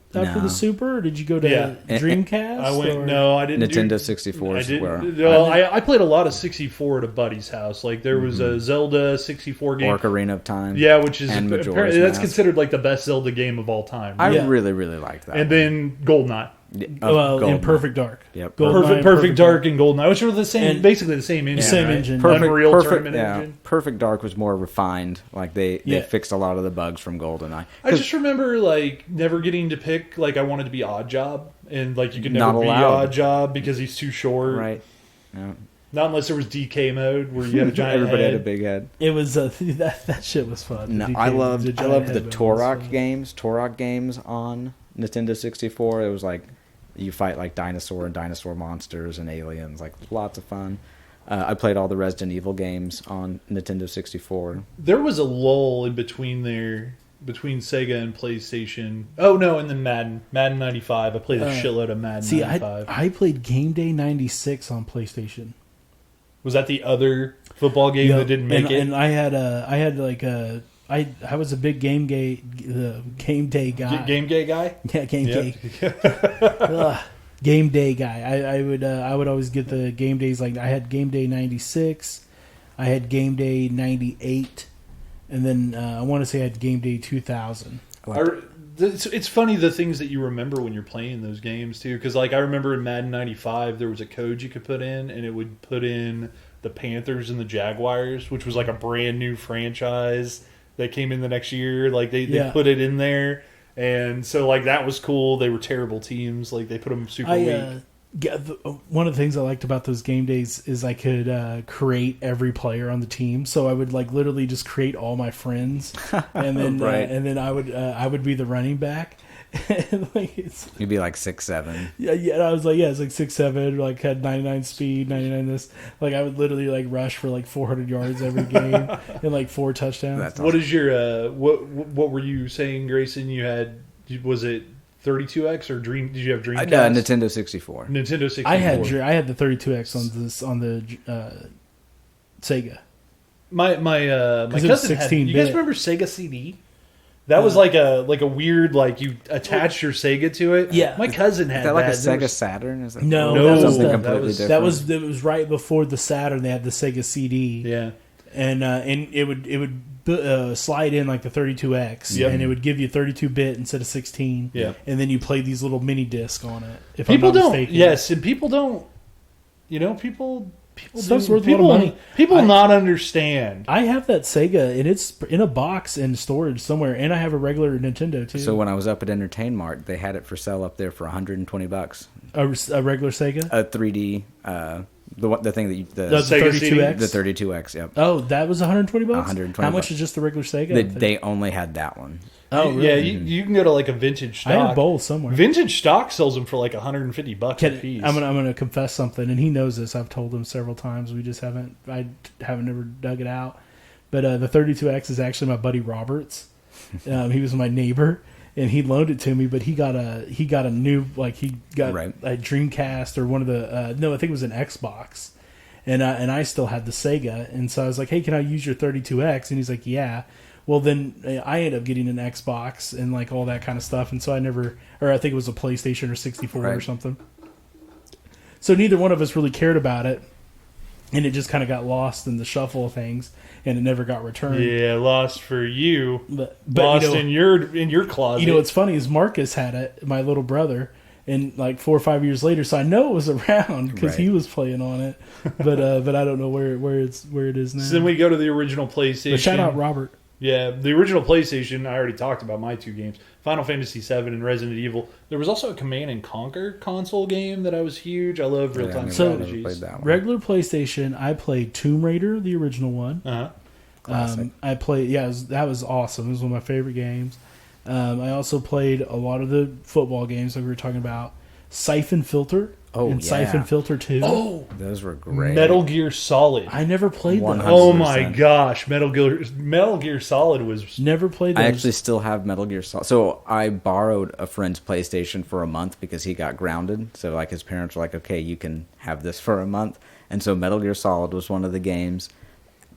Super, or did you go to Dreamcast? I didn't. Nintendo 64 is where I played a lot of 64 at a buddy's house. Like there was a Zelda 64 game, Ocarina of Time. Yeah, which is Majora's that's Mask. considered like the best Zelda game of all time. I really liked that. And then GoldenEye. In Perfect Dark. Yep. Perfect Dark and GoldenEye, which were the same, basically the same engine. Same engine. Unreal Tournament engine. Perfect Dark was more refined. Like they fixed a lot of the bugs from GoldenEye. I just remember like never getting to pick. Like I wanted to be Odd Job, and like you could never be Odd Job because he's too short. Right. Yeah. Not unless there was DK mode where you had a giant Everybody head. had a big head. It was that shit was fun. No, I loved the Turok games on Nintendo 64. It was like you fight like dinosaur and dinosaur monsters and aliens, like lots of fun. I played all the Resident Evil games on Nintendo 64. There was a lull in between there between Sega and PlayStation. Oh no, and then Madden 95. I played a shitload of Madden 95. I played Game Day 96 on PlayStation. Was that the other football game that didn't make it? And I was a big game day guy. Game gay guy? Yeah, day. Game day guy. I would always get the game days. Like I had Game Day 96, I had Game Day 98, and then I want to say I had Game Day 2000. It's funny the things that you remember when you're playing those games too, because like I remember in Madden 95 there was a code you could put in, and it would put in the Panthers and the Jaguars, which was like a brand new franchise that came in the next year. Like they put it in there, and so like that was cool. They were terrible teams. Like they put them super weak. One of the things I liked about those game days is I could create every player on the team. So I would like literally just create all my friends, and then and then I would be the running back. Like you'd be like 6'7". Yeah. And I was like, it's like 6'7", like had 99 speed, 99 this. Like I would literally like rush for like 400 yards every game and like 4 touchdowns. That's what is your what were you saying, Grayson? You had, was it 32X or Dream? Did you have Dreamcast? Nintendo 64. Nintendo 64. I had the 32X on the Sega. My cousin had. You guys remember Sega CD? That was like a weird, like you attached your Sega to it. Yeah, my cousin had. Is that like a Sega Saturn? Is that no, that was something completely different. It was right before the Saturn. They had the Sega CD. Yeah, and it would slide in like the 32X, and it would give you 32-bit instead of 16. Yeah, and then you play these little mini discs on it. If people I'm not don't, mistaken. yes, and people don't. You know, people Stuff's worth a lot of money. People not understand. I have that Sega, and it's in a box in storage somewhere, and I have a regular Nintendo too. So when I was up at Entertain Mart, they had it for sale up there for $120. A regular Sega, a 3D, the thing that the Sega 32X, the 32X. Yep. Oh, that was $120. $120. How much is just the regular Sega? They only had that one. Oh, really? Yeah, you can go to like a vintage stock. I have both somewhere. Vintage stock sells them for like $150 a piece. I'm gonna confess something, and he knows this. I've told him several times. I haven't never dug it out. But the 32X is actually my buddy Robert's. He was my neighbor, and he loaned it to me. But he got a new, like he got a Dreamcast or one of the no, I think it was an Xbox, and I still had the Sega, and so I was like, hey, can I use your 32X? And he's like, yeah. Well, then I ended up getting an Xbox and like all that kind of stuff, and so I think it was a PlayStation or 64 or something. So neither one of us really cared about it, and it just kind of got lost in the shuffle of things, and it never got returned. Yeah, lost for you, but lost in your closet. You know what's funny is Marcus had it, my little brother, and like 4 or 5 years later, so I know it was around because he was playing on it, but I don't know where it is now. So then we go to the original PlayStation. But shout out Robert. Yeah, the original PlayStation, I already talked about my 2 games, Final Fantasy VII and Resident Evil. There was also a Command and Conquer console game that I was huge. I love real-time strategies. Regular PlayStation, I played Tomb Raider, the original one. Classic. I played, that was awesome. It was one of my favorite games. I also played a lot of the football games that we were talking about. Siphon Filter. Siphon Filter 2. Oh, those were great. Metal Gear Solid. I never played those. 100%. Oh my gosh, Metal Gear Solid was... Never played those. I actually still have Metal Gear Solid. So I borrowed a friend's PlayStation for a month because he got grounded. So like his parents were like, okay, you can have this for a month. And so Metal Gear Solid was one of the games.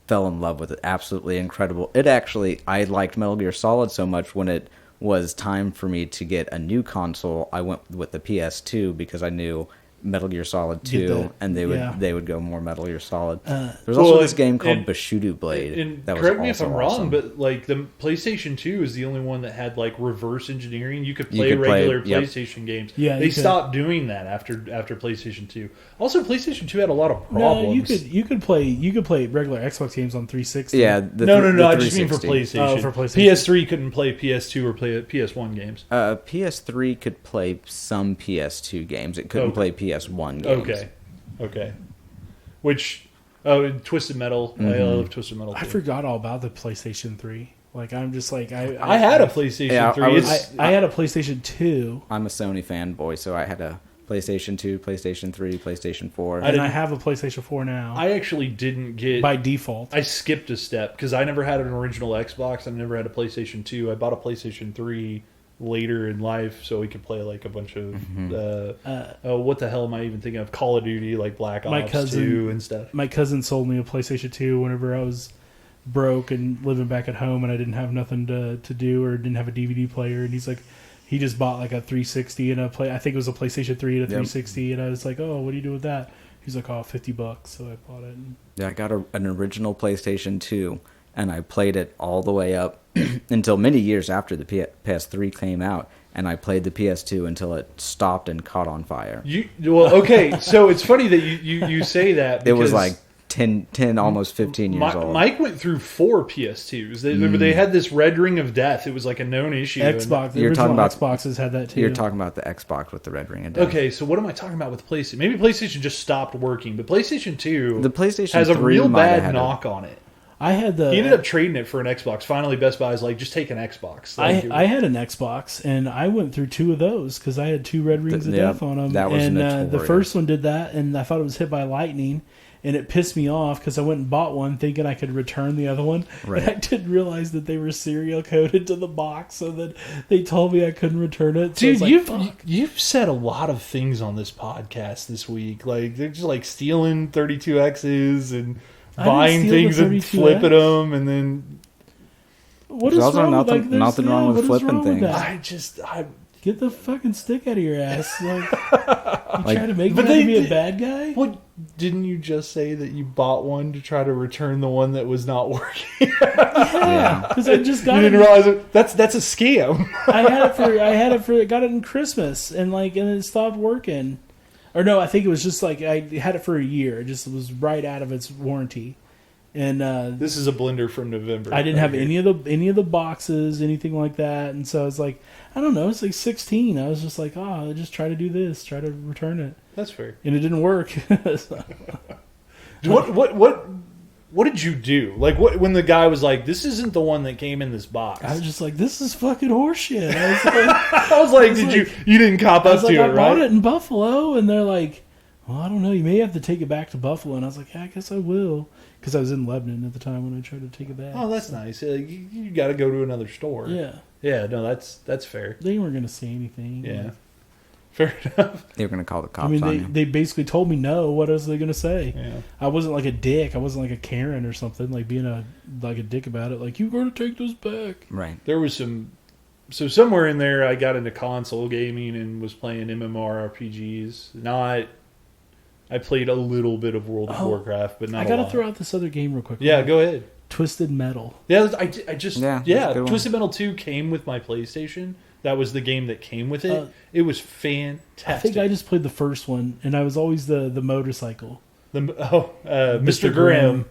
Fell in love with it. Absolutely incredible. I liked Metal Gear Solid so much when it was time for me to get a new console, I went with the PS2 because I knew Metal Gear Solid 2, and they would go more Metal Gear Solid. There's also this game called Bushido Blade. That was correct me if I'm wrong, but like the PlayStation 2 is the only one that had like reverse engineering. You could play regular PlayStation games. Yeah, they stopped doing that after PlayStation 2. Also, PlayStation 2 had a lot of problems. No, you could play regular Xbox games on 360. Yeah, no. I just mean for PlayStation. Oh, for PlayStation. PS3 couldn't play PS2 or play PS1 games. PS3 could play some PS2 games. It couldn't play PS1 games. Okay. Which Twisted Metal. I love Twisted Metal too. I forgot all about the PlayStation 3. Like I'm just like I had a PlayStation 3. I had a PlayStation 2. I'm a Sony fanboy, so I had a PlayStation 2, PlayStation 3, PlayStation 4. And I have a PlayStation 4 now. I actually didn't get... by default. I skipped a step because I never had an original Xbox. I never had a PlayStation 2. I bought a PlayStation 3 later in life so we could play like a bunch of... what the hell am I even thinking of? Call of Duty, like Black Ops 2 and stuff. My cousin sold me a PlayStation 2 whenever I was broke and living back at home and I didn't have nothing to do or didn't have a DVD player. And he's like... He just bought like a 360 and I think it was a PlayStation 3 and a 360, and I was like, "Oh, what do you do with that?" He's like, "Oh, $50." So I bought it. Yeah, I got an original PlayStation 2, and I played it all the way up until many years after the PS3 came out, and I played the PS2 until it stopped and caught on fire. Okay, so it's funny that you say that. It was like 10 almost 15 years old. Mike went through 4 PS2s. They had this red ring of death. It was like a known issue. Xbox. The original Xboxes had that too. You're talking about the Xbox with the red ring of death. Okay, so what am I talking about with PlayStation? Maybe PlayStation just stopped working, but PlayStation 2 the PlayStation has a 3 real might have bad had knock on it. I had the. He ended up trading it for an Xbox. Finally, Best Buy's like, just take an Xbox. I had an Xbox, and I went through 2 of those because I had 2 red rings of death on them. That was and the first one did that, and I thought it was hit by lightning. And it pissed me off because I went and bought one thinking I could return the other one. Right. And I didn't realize that they were serial coded to the box, so that they told me I couldn't return it. So Dude, you've said a lot of things on this podcast this week. Like, they're just like stealing 32Xs and buying things and flipping them, and then... What is wrong? Nothing wrong with flipping things. I get the fucking stick out of your ass. Like, you trying to make me be a bad guy? What? Didn't you just say that you bought one to try to return the one that was not working? Yeah, because I just got you didn't realize it. That's a scam. I got it in Christmas, and it stopped working. Or no, I think it was just like I had it for a year. It just was right out of its warranty. And this is a blender from November. I didn't have any of the boxes, anything like that, and so I was like, I don't know, it's like 16. I was just like, I'll just try to do this, try to return it. That's fair. And it didn't work. What did you do? Like, when the guy was like, "This isn't the one that came in this box." I was just like, "This is fucking horseshit." I was like, you didn't cop up to it, right? I bought it in Buffalo, and they're like, "Well, I don't know. You may have to take it back to Buffalo." And I was like, "Yeah, I guess I will," because I was in Lebanon at the time when I tried to take it back. Oh, that's nice. You got to go to another store. Yeah. No, that's fair. They weren't going to say anything. Yeah. Fair enough. They were going to call the cops on you. They basically told me no. What else are they going to say? Yeah. I wasn't like a dick. I wasn't like a Karen or something, like being a dick about it. Like, you got to take this back. Right. There was so somewhere in there I got into console gaming and was playing MMORPGs. I played a little bit of World of Warcraft, but not a lot. I got to throw out this other game real quick. Yeah, go ahead. Twisted Metal. Yeah, Twisted Metal 2 came with my PlayStation. That was the game that came with it. It was fantastic. I think I just played the first one, and I was always the motorcycle. Mr. Grimm.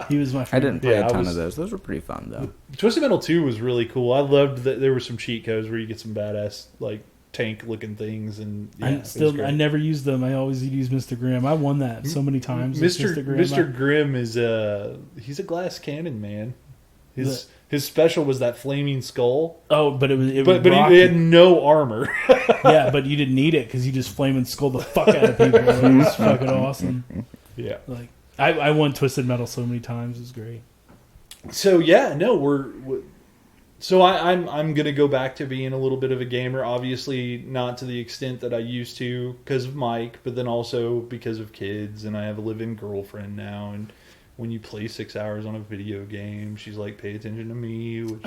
He was my favorite. I didn't play a ton of those. Those were pretty fun, though. Twisted Metal 2 was really cool. I loved that there were some cheat codes where you get some badass, like, tank-looking things. And I never used them. I always used Mr. Grimm. I won that so many times. Mr. Grimm is he's a glass cannon, man. His special was that flaming skull. Oh, but he had no armor. Yeah, but you didn't need it because you just flaming skull the fuck out of people. It was fucking awesome. Yeah, like I won Twisted Metal so many times. It was great. So yeah, no, So I'm gonna go back to being a little bit of a gamer. Obviously, not to the extent that I used to because of Mike, but then also because of kids, and I have a live-in girlfriend now. And when you play 6 hours on a video game, she's like, "Pay attention to me," which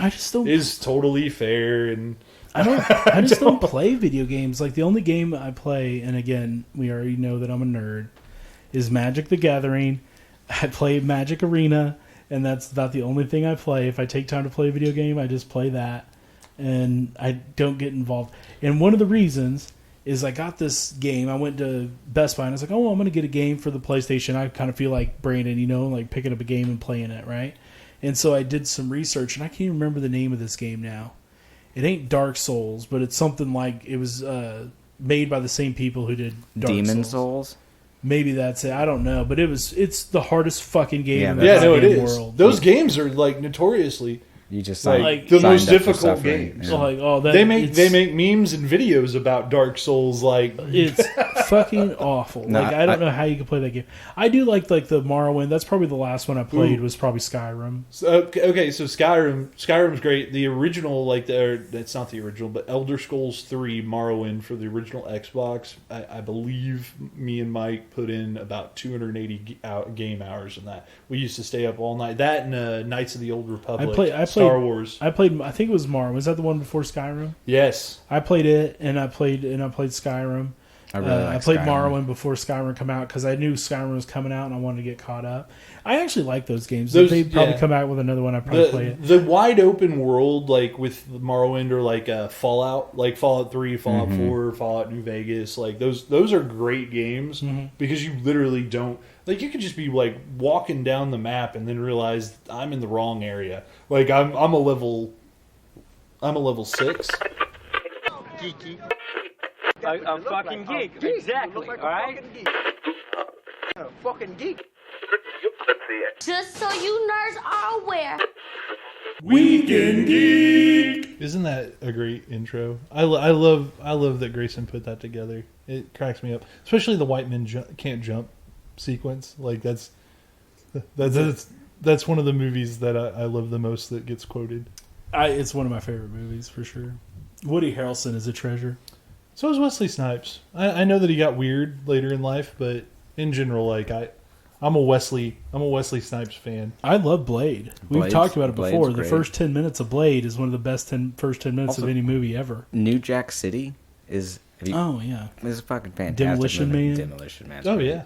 is totally fair. And I just don't play video games. Like, the only game I play, and again, we already know that I'm a nerd, is Magic the Gathering. I play Magic Arena. And that's about the only thing I play. If I take time to play a video game, I just play that. And I don't get involved. And one of the reasons is I got this game. I went to Best Buy and I was like, I'm going to get a game for the PlayStation. I kind of feel like Brandon, like picking up a game and playing it, right? And so I did some research, and I can't even remember the name of this game now. It ain't Dark Souls, but it's something like it was made by the same people who did Dark Demon Souls? Maybe that's it. I don't know, but it's the hardest fucking game in the world. Those games are like notoriously. You just Like, the most difficult games. So like, oh, that They make memes and videos about Dark Souls. Like, it's fucking awful. No, Like, I don't know how you can play that game. I do like the Morrowind. That's probably the last one I played. Was probably Skyrim. okay, so Skyrim's great. The original, it's not the original, but Elder Scrolls 3 Morrowind for the original Xbox. I believe me and Mike put in about 280 game hours in that. We used to stay up all night. That and Knights of the Old Republic. I played Star Wars. I played. I think it was Morrowind. Was that the one before Skyrim? Yes. I played it, and I played Skyrim. I played Morrowind before Skyrim come out because I knew Skyrim was coming out and I wanted to get caught up. I actually like those games. If they probably come out with another one, I'd probably play it. The wide open world, like with Morrowind or like Fallout, like Fallout 3, Fallout 4, Fallout New Vegas, like those are great games because you literally don't. Like, you could just be, like, walking down the map and then realize I'm in the wrong area. Like, I'm a level 6. Geeky. I'm fucking geek. Exactly, alright? I'm a fucking geek. Just so you nerds are aware. Weekend Geek! Isn't that a great intro? I love that Grayson put that together. It cracks me up. Especially the white men can't jump sequence. Like, that's one of the movies that I love the most that gets quoted. It's one of my favorite movies for sure. Woody Harrelson is a treasure. So is Wesley Snipes. I know that he got weird later in life, but in general, like I'm a Wesley Snipes fan. I love Blade. We've talked about it before. The first 10 minutes of Blade is one of the best first 10 minutes of any movie ever. New Jack City is. It's a fucking fantastic Demolition movie. Man. Demolition Man. Oh yeah.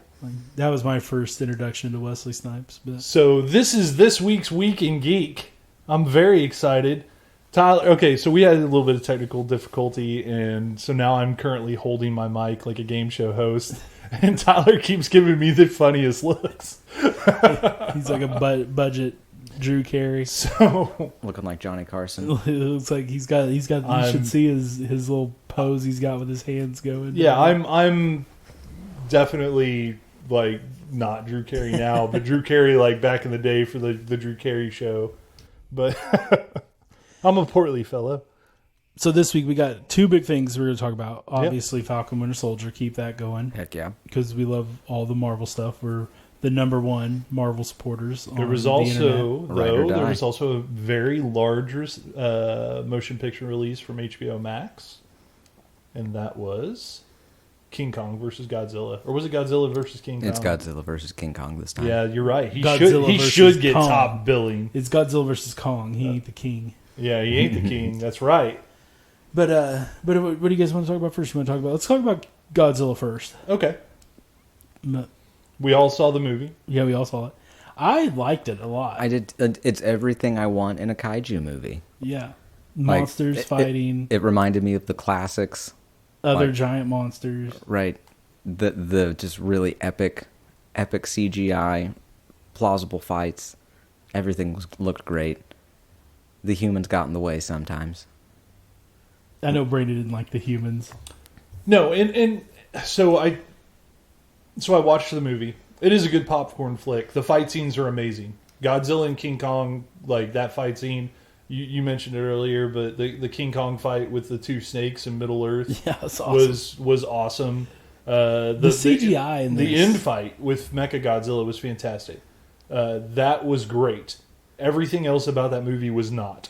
That was my first introduction to Wesley Snipes. But. So this is this week's Week in Geek. I'm very excited. Tyler, okay, so we had a little bit of technical difficulty, and so now I'm currently holding my mic like a game show host, and Tyler keeps giving me the funniest looks. He's like a budget Drew Carey. So looking like Johnny Carson. It looks like he's got. You should see his little pose he's got with his hands going. Yeah, I'm definitely like not Drew Carey now, but Drew Carey like back in the day for the Drew Carey show. But I'm a portly fellow. So this week we got two big things we're going to talk about. Obviously, Falcon Winter Soldier, keep that going. Heck yeah. Because we love all the Marvel stuff. We're the number one Marvel supporters. There was also a very large motion picture release from HBO Max, and that was King Kong versus Godzilla, or was it Godzilla versus King Kong? It's Godzilla versus King Kong this time. Yeah, you're right. He Godzilla should get Kong. top billing. It's Godzilla versus Kong. He ain't the king. Yeah, he ain't the king. That's right. But what do you guys want to talk about first? Let's talk about Godzilla first. Okay. We all saw the movie. Yeah, we all saw it. I liked it a lot. I did. It's everything I want in a kaiju movie. Yeah, monsters fighting. It reminded me of the classics. Other giant monsters. Right. The just really epic CGI, plausible fights. Everything looked great. The humans got in the way sometimes. I know Brandon didn't like the humans. No, and so I watched the movie. It is a good popcorn flick. The fight scenes are amazing. Godzilla and King Kong, like that fight scene, you mentioned it earlier, but the King Kong fight with the two snakes in Middle Earth was awesome. The CGI in the end fight with Mechagodzilla was fantastic. That was great. Everything else about that movie was not.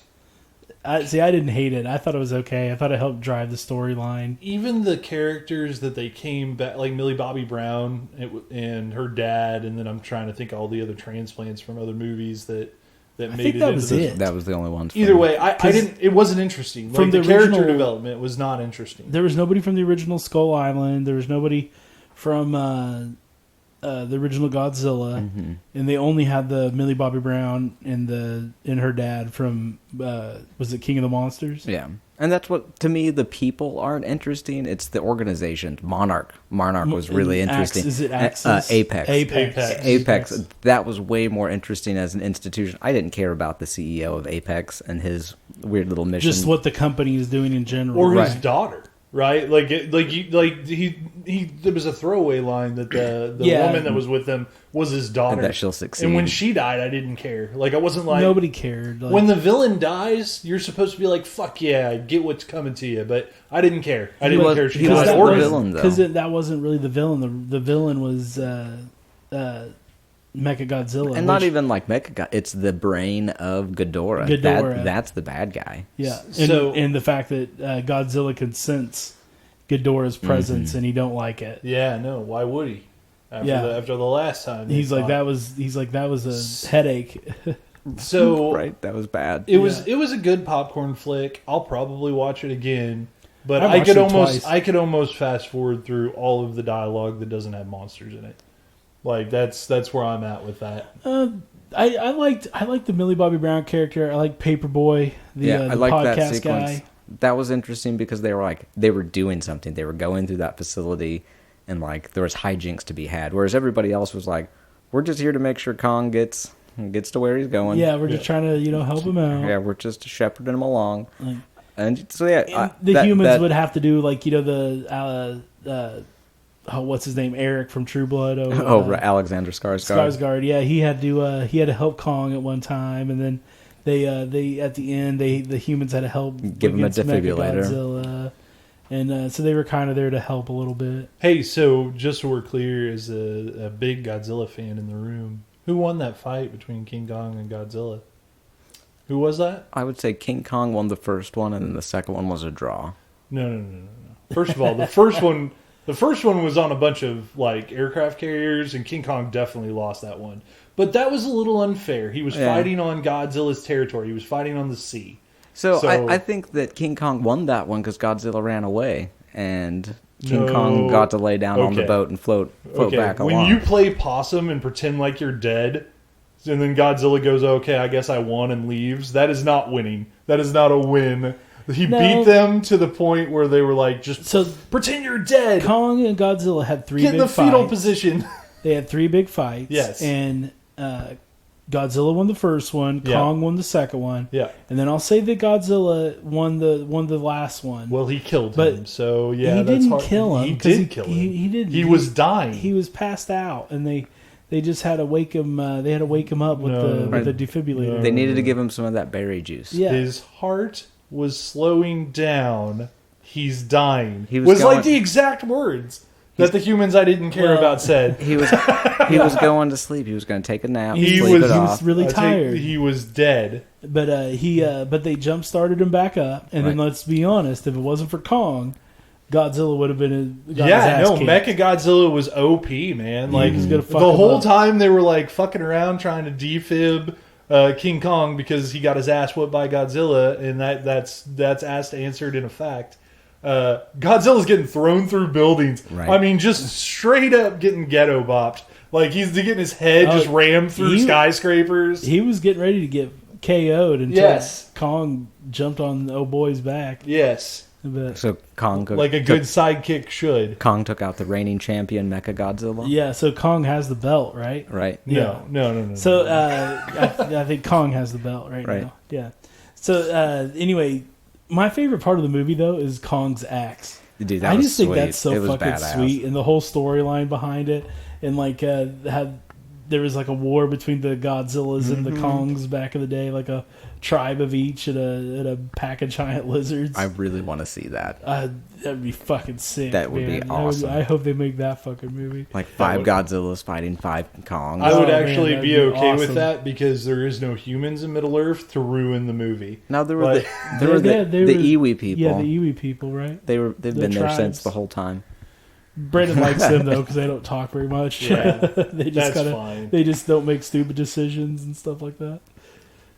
I didn't hate it. I thought it was okay. I thought it helped drive the storyline. Even the characters that they came back, like Millie Bobby Brown and her dad, and then I'm trying to think of all the other transplants from other movies that made it into this. That was the only one. Either way, I didn't. It wasn't interesting. From the character development was not interesting. There was nobody from the original Skull Island. There was nobody from the original Godzilla, and they only had the Millie Bobby Brown and her dad from was it King of the Monsters? Yeah, and that's what to me the people aren't interesting. It's the organization. Monarch was really interesting. Is it Axis? Apex. That was way more interesting as an institution. I didn't care about the CEO of Apex and his weird little mission. Just what the company is doing in general, or his daughter. right? There was a throwaway line that the woman that was with him was his daughter. And that she'll succeed. And when she died, I didn't care. Like, I wasn't like... Nobody cared. Like, when the villain dies, you're supposed to be like, fuck yeah, I get what's coming to you. But I didn't care. I didn't care if she he was died. the villain, though. Because that wasn't really the villain. The villain was Mechagodzilla. And not even like Mechagodzilla. It's the brain of Ghidorah. That's the bad guy. Yeah. So, and the fact that Godzilla can sense Ghidorah's presence and he don't like it. Yeah, no. Why would he? After the last time, he's like that was a headache. So right, that was bad. It was a good popcorn flick. I'll probably watch it again, but I could almost fast forward through all of the dialogue that doesn't have monsters in it. Like that's where I'm at with that. I liked the Millie Bobby Brown character. I like Paperboy, the that podcast sequence. guy. That was interesting because they were doing something. They were going through that facility, and like there was hijinks to be had. Whereas everybody else was like, "We're just here to make sure Kong gets to where he's going." Yeah, we're just trying to help him out. Yeah, we're just shepherding him along. And so humans would have to do like the what's his name, Eric from True Blood. Alexander Skarsgård. Skarsgård, yeah, he had to help Kong at one time, and then they at the end the humans had to help give him a defibrillator. Godzilla, and so they were kind of there to help a little bit. Hey, so just so we're clear, as a big Godzilla fan in the room, who won that fight between King Kong and Godzilla? Who was that? I would say King Kong won the first one, and then the second one was a draw. No. First of all, the first one was on a bunch of like aircraft carriers, and King Kong definitely lost that one. But that was a little unfair. He was fighting on Godzilla's territory. He was fighting on the sea. So I think that King Kong won that one because Godzilla ran away, and King Kong got to lay down on the boat and float back along. When you play possum and pretend like you're dead, and then Godzilla goes, "Okay, I guess I won," and leaves, that is not winning. That is not a win. He beat them to the point where they were like, pretend you're dead. Kong and Godzilla had three Get big in the fetal fights. position. They had three big fights. Yes. And Godzilla won the first one. Yeah. Kong won the second one. Yeah. And then I'll say that Godzilla won the last one. Well, he killed him. So yeah, he that's didn't hard. kill him. He did kill him. He didn't. He was dying. He was passed out, and they just had to wake him. They had to wake him up with the defibrillator. They needed to give him some of that berry juice. Yeah. His heart was slowing down. He's dying. He was like the exact words that the humans I didn't care about said. He was going to sleep. He was going to take a nap. He was really tired. He was dead. But but they jump started him back up. And then let's be honest, if it wasn't for Kong, Godzilla would have been Mechagodzilla was OP, man. Like the whole time they were like fucking around trying to defib King Kong because he got his ass whooped by Godzilla, and that's asked answered in a fact. Godzilla's getting thrown through buildings. Right. I mean, just straight up getting ghetto bopped. Like he's getting his head just rammed through skyscrapers. He was getting ready to get KO'd until Kong jumped on the old boy's back. Yes. But, so Kong, like a good sidekick should. Kong took out the reigning champion Mechagodzilla. Yeah, so Kong has the belt, right? Right. No. So I think Kong has the belt right now. Yeah. So anyway, my favorite part of the movie though is Kong's axe. Dude, I just think that's so fucking badass. Sweet, and the whole storyline behind it, and like had there was like a war between the Godzillas and the Kongs back in the day, like a tribe of each and a pack of giant lizards. I really want to see that. That'd be fucking sick. That would be awesome. I hope they make that fucking movie. Like 5 Godzillas fighting 5 Kongs. I would actually be okay with that because there is no humans in Middle Earth to ruin the movie. Now there were the Iwi people. Yeah, the Iwi people, right? They've been there since the whole time. Brandon likes them though because they don't talk very much. Yeah, they just fine. They just don't make stupid decisions and stuff like that.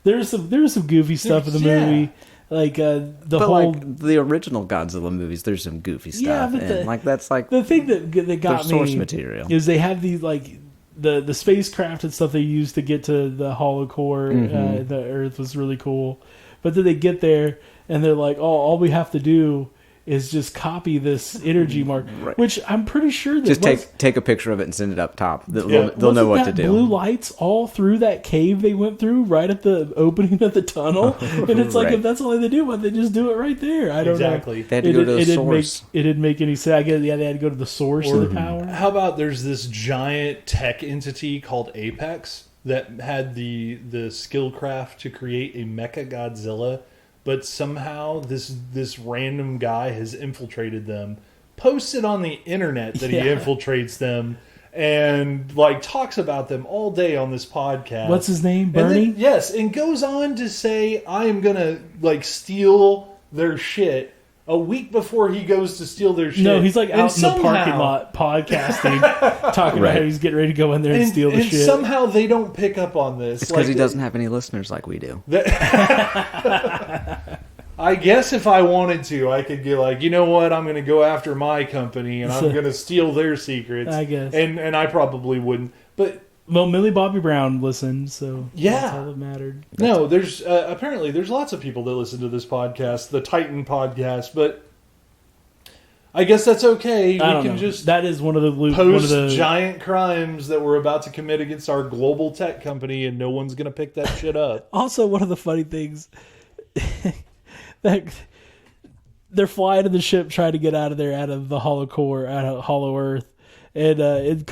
There was some goofy stuff in the movie, like the original Godzilla movies. There's some goofy stuff, but that's like the thing that got me source material is they have these like the spacecraft and stuff they used to get to the hollow core. The Earth was really cool, but then they get there and they're like, oh, all we have to do is just copy this energy mark, Right. which I'm pretty sure that Just take a picture of it and send it up top. They'll know wasn't what to that do. blue lights all through that cave they went through right at the opening of the tunnel, and it's like Right. if that's all they do, why they just do it right there? I don't Exactly. know. They had to go to the source. It didn't make any sense. I guess they had to go to the source of the power. How about there's this giant tech entity called Apex that had the skill craft to create a Mecha Godzilla, but somehow this random guy has infiltrated them, posted on the internet that he infiltrates them, and like talks about them all day on this podcast. What's his name? And Bernie? then, yes, and goes on to say, I am gonna like steal their shit a week before he goes to steal their shit. No, he's like And out in the parking lot podcasting, talking about how he's getting ready to go in there and steal the and shit. somehow they don't pick up on this. It's because he doesn't have any listeners like we do. I guess if I wanted to, I could get like, you know what, I'm going to go after my company and I'm going to steal their secrets. I guess. And I probably wouldn't. But well, Millie Bobby Brown listened, so Yeah. that's all that mattered. no, there's apparently there's lots of people that listen to this podcast, the Titan podcast, but I guess that's okay. We I don't can know. just That is one of the post giant crimes that we're about to commit against our global tech company, and no one's going to pick that shit up. Also, one of the funny things that they're flying in the ship trying to get out of there, out of the hollow core, out of Hollow Earth, and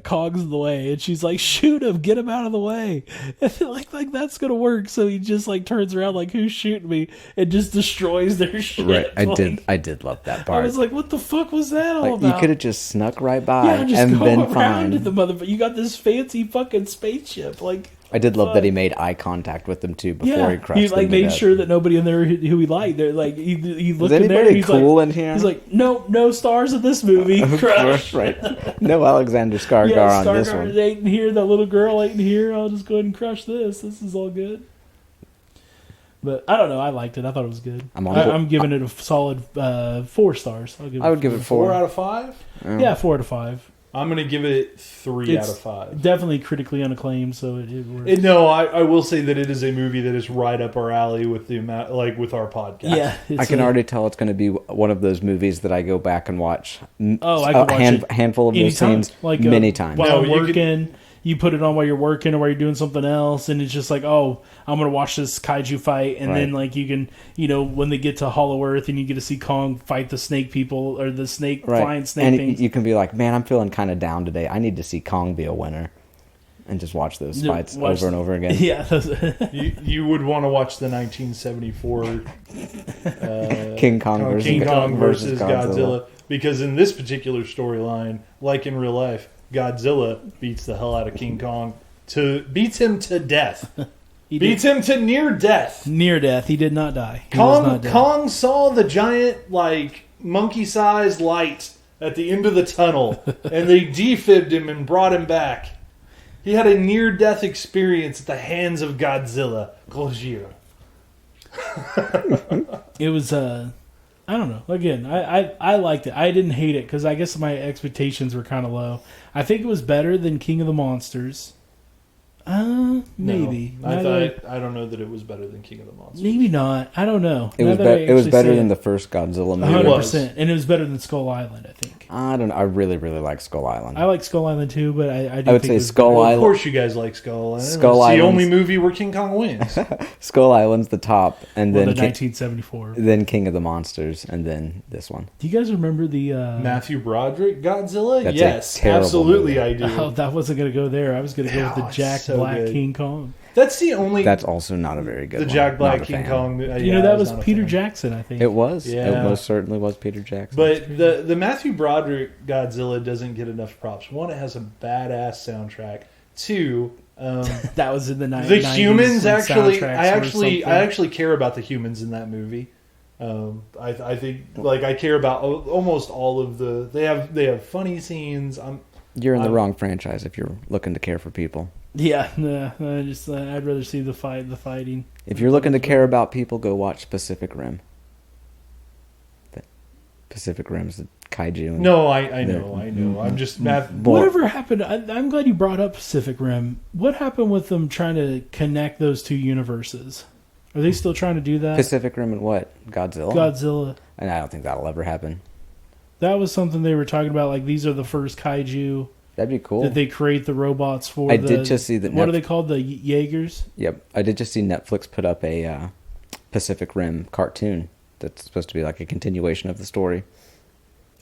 Kong's in the way, and she's like, "Shoot him! Get him out of the way!" And like that's gonna work. So he just like turns around, like, "Who's shooting me?" and just destroys their ship. Right. Like, I did love that I part. was like, "What the fuck was that all Like, about?" you could have just snuck right by yeah, just and go been around to fine. the motherfucker. You got this fancy fucking spaceship, like. I did love that he made eye contact with them too before he crushed he them. like to made death. sure that nobody in there who he liked. They're like he looked in there. anybody And he's cool like, in here? He's like, no stars in this movie. Crush. Right. No Alexander Skarsgård Yeah, on this Skarsgård one. ain't here. That little girl ain't here. I'll just go ahead and crush this. This is all good. But I don't know. I liked it. I thought it was good. I'm giving it a solid 4 stars. I would give it 4. 4 out of 5? Yeah, 4 out of 5. I'm going to give it 3 out of 5. Definitely critically unacclaimed, so it works. No, I will say that it is a movie that is right up our alley with the amount, like with our podcast. Yeah, I can already tell it's going to be one of those movies that I go back and watch. Oh, I can watch it handful of those anytime. scenes, Like, many times. While No, I'm working, you put it on while you're working or while you're doing something else, and it's just like, oh, I'm going to watch this kaiju fight, and then like you can, when they get to Hollow Earth and you get to see Kong fight the snake people or the snake flying snake and things. you can be like, man, I'm feeling kind of down today. I need to see Kong be a winner, and just watch those fights over and over again. Yeah, You would want to watch the 1974 King Kong versus Godzilla, because in this particular storyline, like in real life, Godzilla beats the hell out of King Kong beats him to death. Beats him to near death. Near death. He did not die. He was not dead. Kong saw the giant, like, monkey-sized light at the end of the tunnel, and they defibbed him and brought him back. He had a near-death experience at the hands of Godzilla. Gojira. It was, I don't know. Again, I liked it. I didn't hate it because I guess my expectations were kind of low. I think it was better than King of the Monsters. Maybe. No, I don't know that it was better than King of the Monsters. Maybe not. I don't know. It was better than the first Godzilla movie. 100%. And it was better than Skull Island, I think. I don't know. I really, really like Skull Island. I like Skull Island too, but I would say Skull Well, Island. of course you guys like Skull Island. Skull It's the Island's- only movie where King Kong wins. Skull Island's the top, and Well, then the 1974. then King of the Monsters, and then this one. Do you guys remember the Matthew Broderick Godzilla? That's a yes, terrible absolutely movie. I do. Oh, that wasn't going to go there. I was going to go with the it's Jack so Black good. King Kong. That's the only... That's also not a very good the one. Jack Black Not a King fan. Kong. That was Peter Jackson, I think. It was. Yeah. It most certainly was Peter Jackson. But the Matthew Broderick Godzilla doesn't get enough props. One, it has a badass soundtrack. Two, that was in the 90s. the humans actually. I soundtracks or actually care about the humans in that movie. I think like I care about almost all of the. They have funny scenes. You're in the wrong franchise if you're looking to care for people. Yeah, no, I'd rather see the fighting. If you're looking to care about people, go watch Pacific Rim. Pacific Rim's the kaiju. No, I know. I'm just Whatever happened? I'm glad you brought up Pacific Rim. What happened with them trying to connect those two universes? Are they still trying to do that? Pacific Rim and what? Godzilla? Godzilla. And I don't think that'll ever happen. That was something they were talking about. Like, these are the first kaiju That'd be cool. that they create the robots for. I did just see that. What are they called? The Jaegers? Yep. I did just see Netflix put up a Pacific Rim cartoon that's supposed to be like a continuation of the story.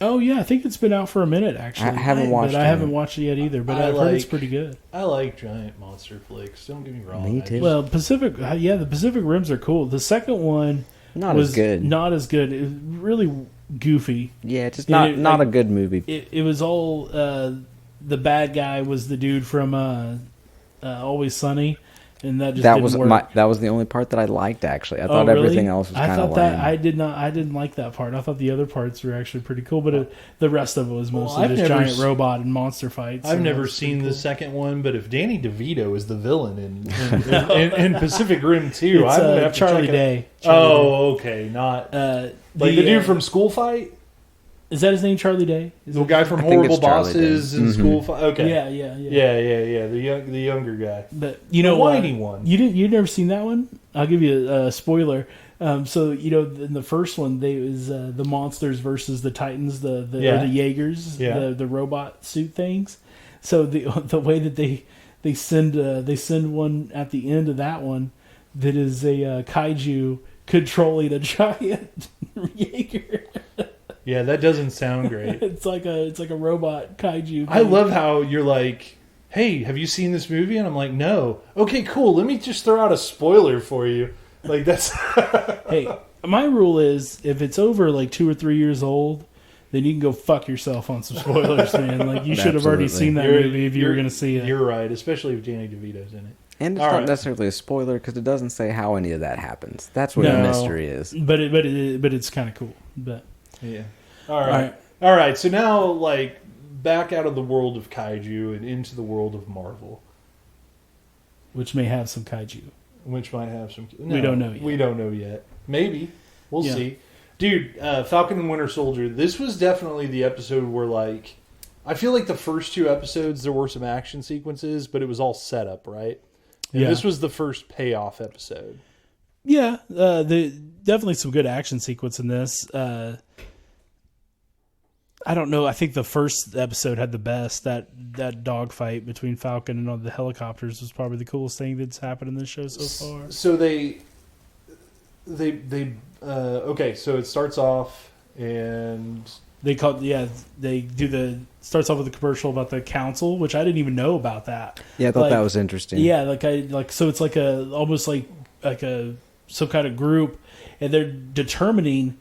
Oh, yeah. I think it's been out for a minute, actually. I haven't watched it. I haven't watched it yet either, but I've heard it's pretty good. I like giant monster flicks. Don't get me wrong. Me too. Well, the Pacific Rims are cool. The second one was as good. Not as good. It was really goofy. Yeah, just not a good movie. It was all the bad guy was the dude from Always Sunny, and that just didn't work. That was the only part that I liked. Actually, I thought everything else was kind of lame. I didn't like that part. I thought the other parts were actually pretty cool, but the rest of it was mostly just giant robot and monster fights. I've never seen the second one, but if Danny DeVito is the villain in Pacific Rim 2, it's, I'm gonna have to Charlie check Day. it. Oh, okay, not the dude from School Fight. Is that his name, Charlie Day? The guy from Horrible Bosses and School Fight. Okay, yeah. The younger guy, but you know the whiny one. You've never seen that one? I'll give you a spoiler. So in the first one, they was the monsters versus the Titans, or the Jaegers, the robot suit things. So the way that they send one at the end of that one that is a kaiju controlling a giant Jaeger. Yeah, that doesn't sound great. It's like a robot kaiju. I love how you're like, hey, have you seen this movie? And I'm like, no. Okay, cool. Let me just throw out a spoiler for you. Like, that's... Hey, my rule is, if it's over like 2 or 3 years old, then you can go fuck yourself on some spoilers, man. Like, you should have already seen that movie if you were going to see it. You're right, especially if Danny DeVito's in it. And it's not necessarily a spoiler because it doesn't say how any of that happens. That's where the mystery is. But it's kind of cool. But yeah. All right. So now, like, back out of the world of kaiju and into the world of Marvel, which may have some kaiju. Which might have some. No, we don't know yet. We don't know yet. Maybe we'll see. Dude, Falcon and Winter Soldier. This was definitely the episode where, like, I feel like the first 2 episodes there were some action sequences, but it was all set up, right? And this was the first payoff episode. Yeah, definitely some good action sequence in this. I don't know. I think the first episode had the best. That dogfight between Falcon and all the helicopters was probably the coolest thing that's happened in this show so far. So they okay. So it starts off and they starts off with a commercial about the council, which I didn't even know about that. Yeah, I thought that was interesting. Yeah, so it's like almost like some kind of group, and they're determining.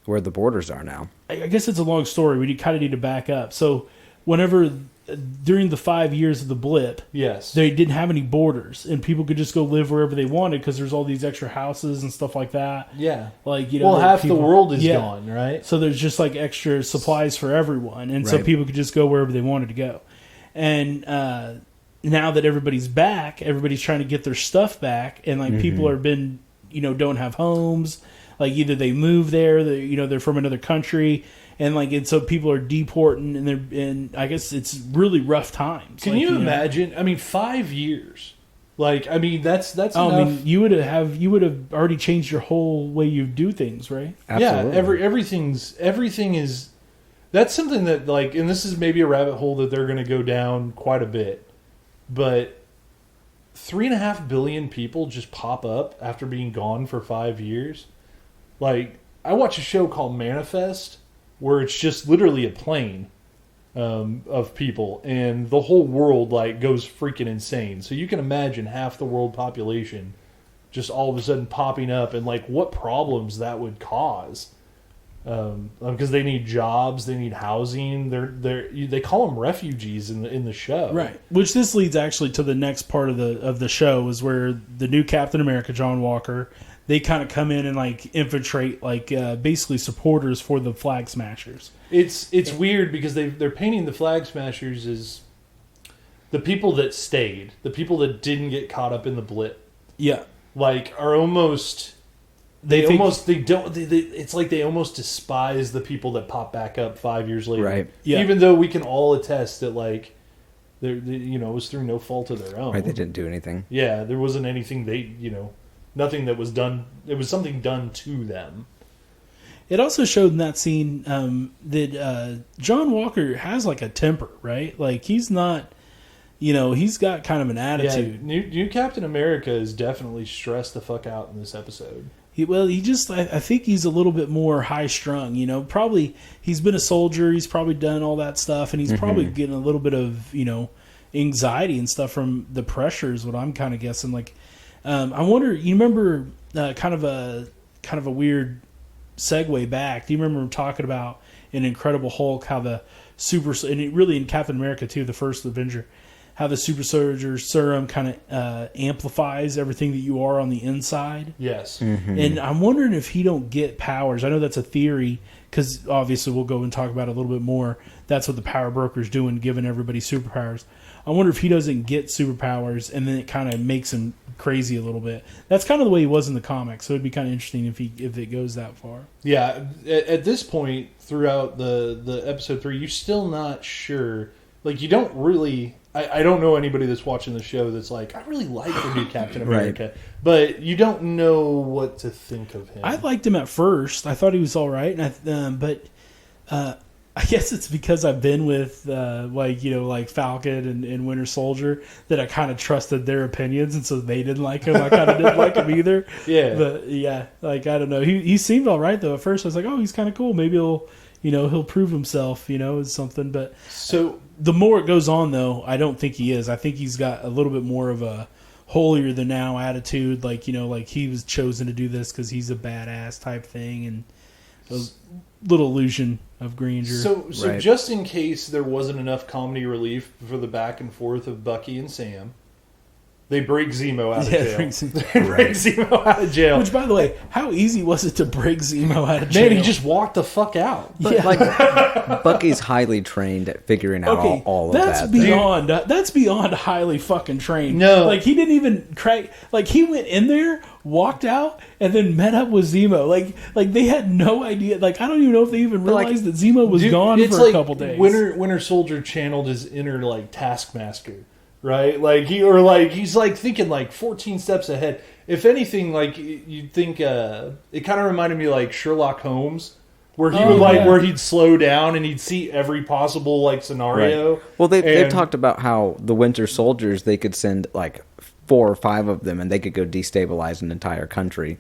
Where the borders are now. I guess it's a long story. We kind of need to back up. So whenever, during the 5 years of the blip, yes, they didn't have any borders, and people could just go live wherever they wanted because there's all these extra houses and stuff like that. Yeah. Like, half the world is gone, right? So there's just like extra supplies for everyone, and so people could just go wherever they wanted to go. And now that everybody's back, everybody's trying to get their stuff back, and like people don't have homes. Like, either they move there, they're from another country, and so people are deporting, and I guess it's really rough times. Can you imagine? I mean, 5 years. Like, I mean, that's enough. I mean, you would have already changed your whole way you do things, right? Absolutely. Yeah, everything is. That's something that, like, and this is maybe a rabbit hole that they're going to go down quite a bit, but 3.5 billion people just pop up after being gone for 5 years. Like, I watch a show called Manifest, where it's just literally a plane of people, and the whole world, like, goes freaking insane. So you can imagine half the world population just all of a sudden popping up, and, like, what problems that would cause. Because they need jobs, they need housing. They call them refugees in the show, right? Which this leads actually to the next part of the show, is where the new Captain America, John Walker. They kind of come in and like infiltrate, like basically supporters for the Flag Smashers. It's weird because they're painting the Flag Smashers as the people that stayed, the people that didn't get caught up in the blip. Yeah, like are almost it's like they almost despise the people that pop back up 5 years later. Right. Yeah. Even though we can all attest that, like, It was through no fault of their own. Right, they didn't do anything. Yeah, there wasn't anything nothing that was done. It was something done to them. It also showed in that scene that John Walker has like a temper, right? Like he's not, he's got kind of an attitude. Yeah, new Captain America is definitely stressed the fuck out in this episode. I think he's a little bit more high strung, probably he's been a soldier. He's probably done all that stuff, and he's probably getting a little bit of, anxiety and stuff from the pressure is what I'm kind of guessing. Like, I wonder, you remember kind of a weird segue back. Do you remember talking about in Incredible Hulk how the really in Captain America too, the first Avenger, how the super soldier serum kind of amplifies everything that you are on the inside? Yes. Mm-hmm. And I'm wondering if he don't get powers. I know that's a theory because obviously we'll go and talk about it a little bit more. That's what the power broker's doing, giving everybody superpowers. I wonder if he doesn't get superpowers and then it kind of makes him crazy a little bit. That's kind of the way he was in the comics, so it'd be kind of interesting if it goes that far. Yeah, at this point throughout the episode 3, you're still not sure. Like, you don't really... I don't know anybody that's watching the show that's like, I really like the new Captain America. Right. But you don't know what to think of him. I liked him at first. I thought he was all right, but I guess it's because I've been with like Falcon and Winter Soldier that I kind of trusted their opinions, and so they didn't like him. I kind of didn't like him either. Yeah, but yeah, like I don't know. He seemed all right though. At first, I was like, oh, he's kind of cool. Maybe he'll prove himself. As something. But so the more it goes on, though, I don't think he is. I think he's got a little bit more of a holier than now attitude. Like he was chosen to do this because he's a badass type thing, and a little illusion of grandeur. So Right. just in case there wasn't enough comedy relief for the back and forth of Bucky and Sam, they break Zemo out of jail. They break Zemo out of jail. Which, by the way, how easy was it to break Zemo out of jail? Man, he just walked the fuck out. But Bucky's highly trained at figuring out all of that. That's beyond highly fucking trained. No. Like, he didn't even crack. Like, he went in there, walked out, and then met up with Zemo. Like they had no idea. Like, I don't even know if they even realized that Zemo was gone for a couple days. Winter Soldier channeled his inner Taskmaster. Right, he's thinking 14 steps ahead. If anything, you'd think it kind of reminded me like Sherlock Holmes, where he where he'd slow down and he'd see every possible scenario. Right. Well, they've talked about how the Winter Soldiers, they could send 4 or 5 of them and they could go destabilize an entire country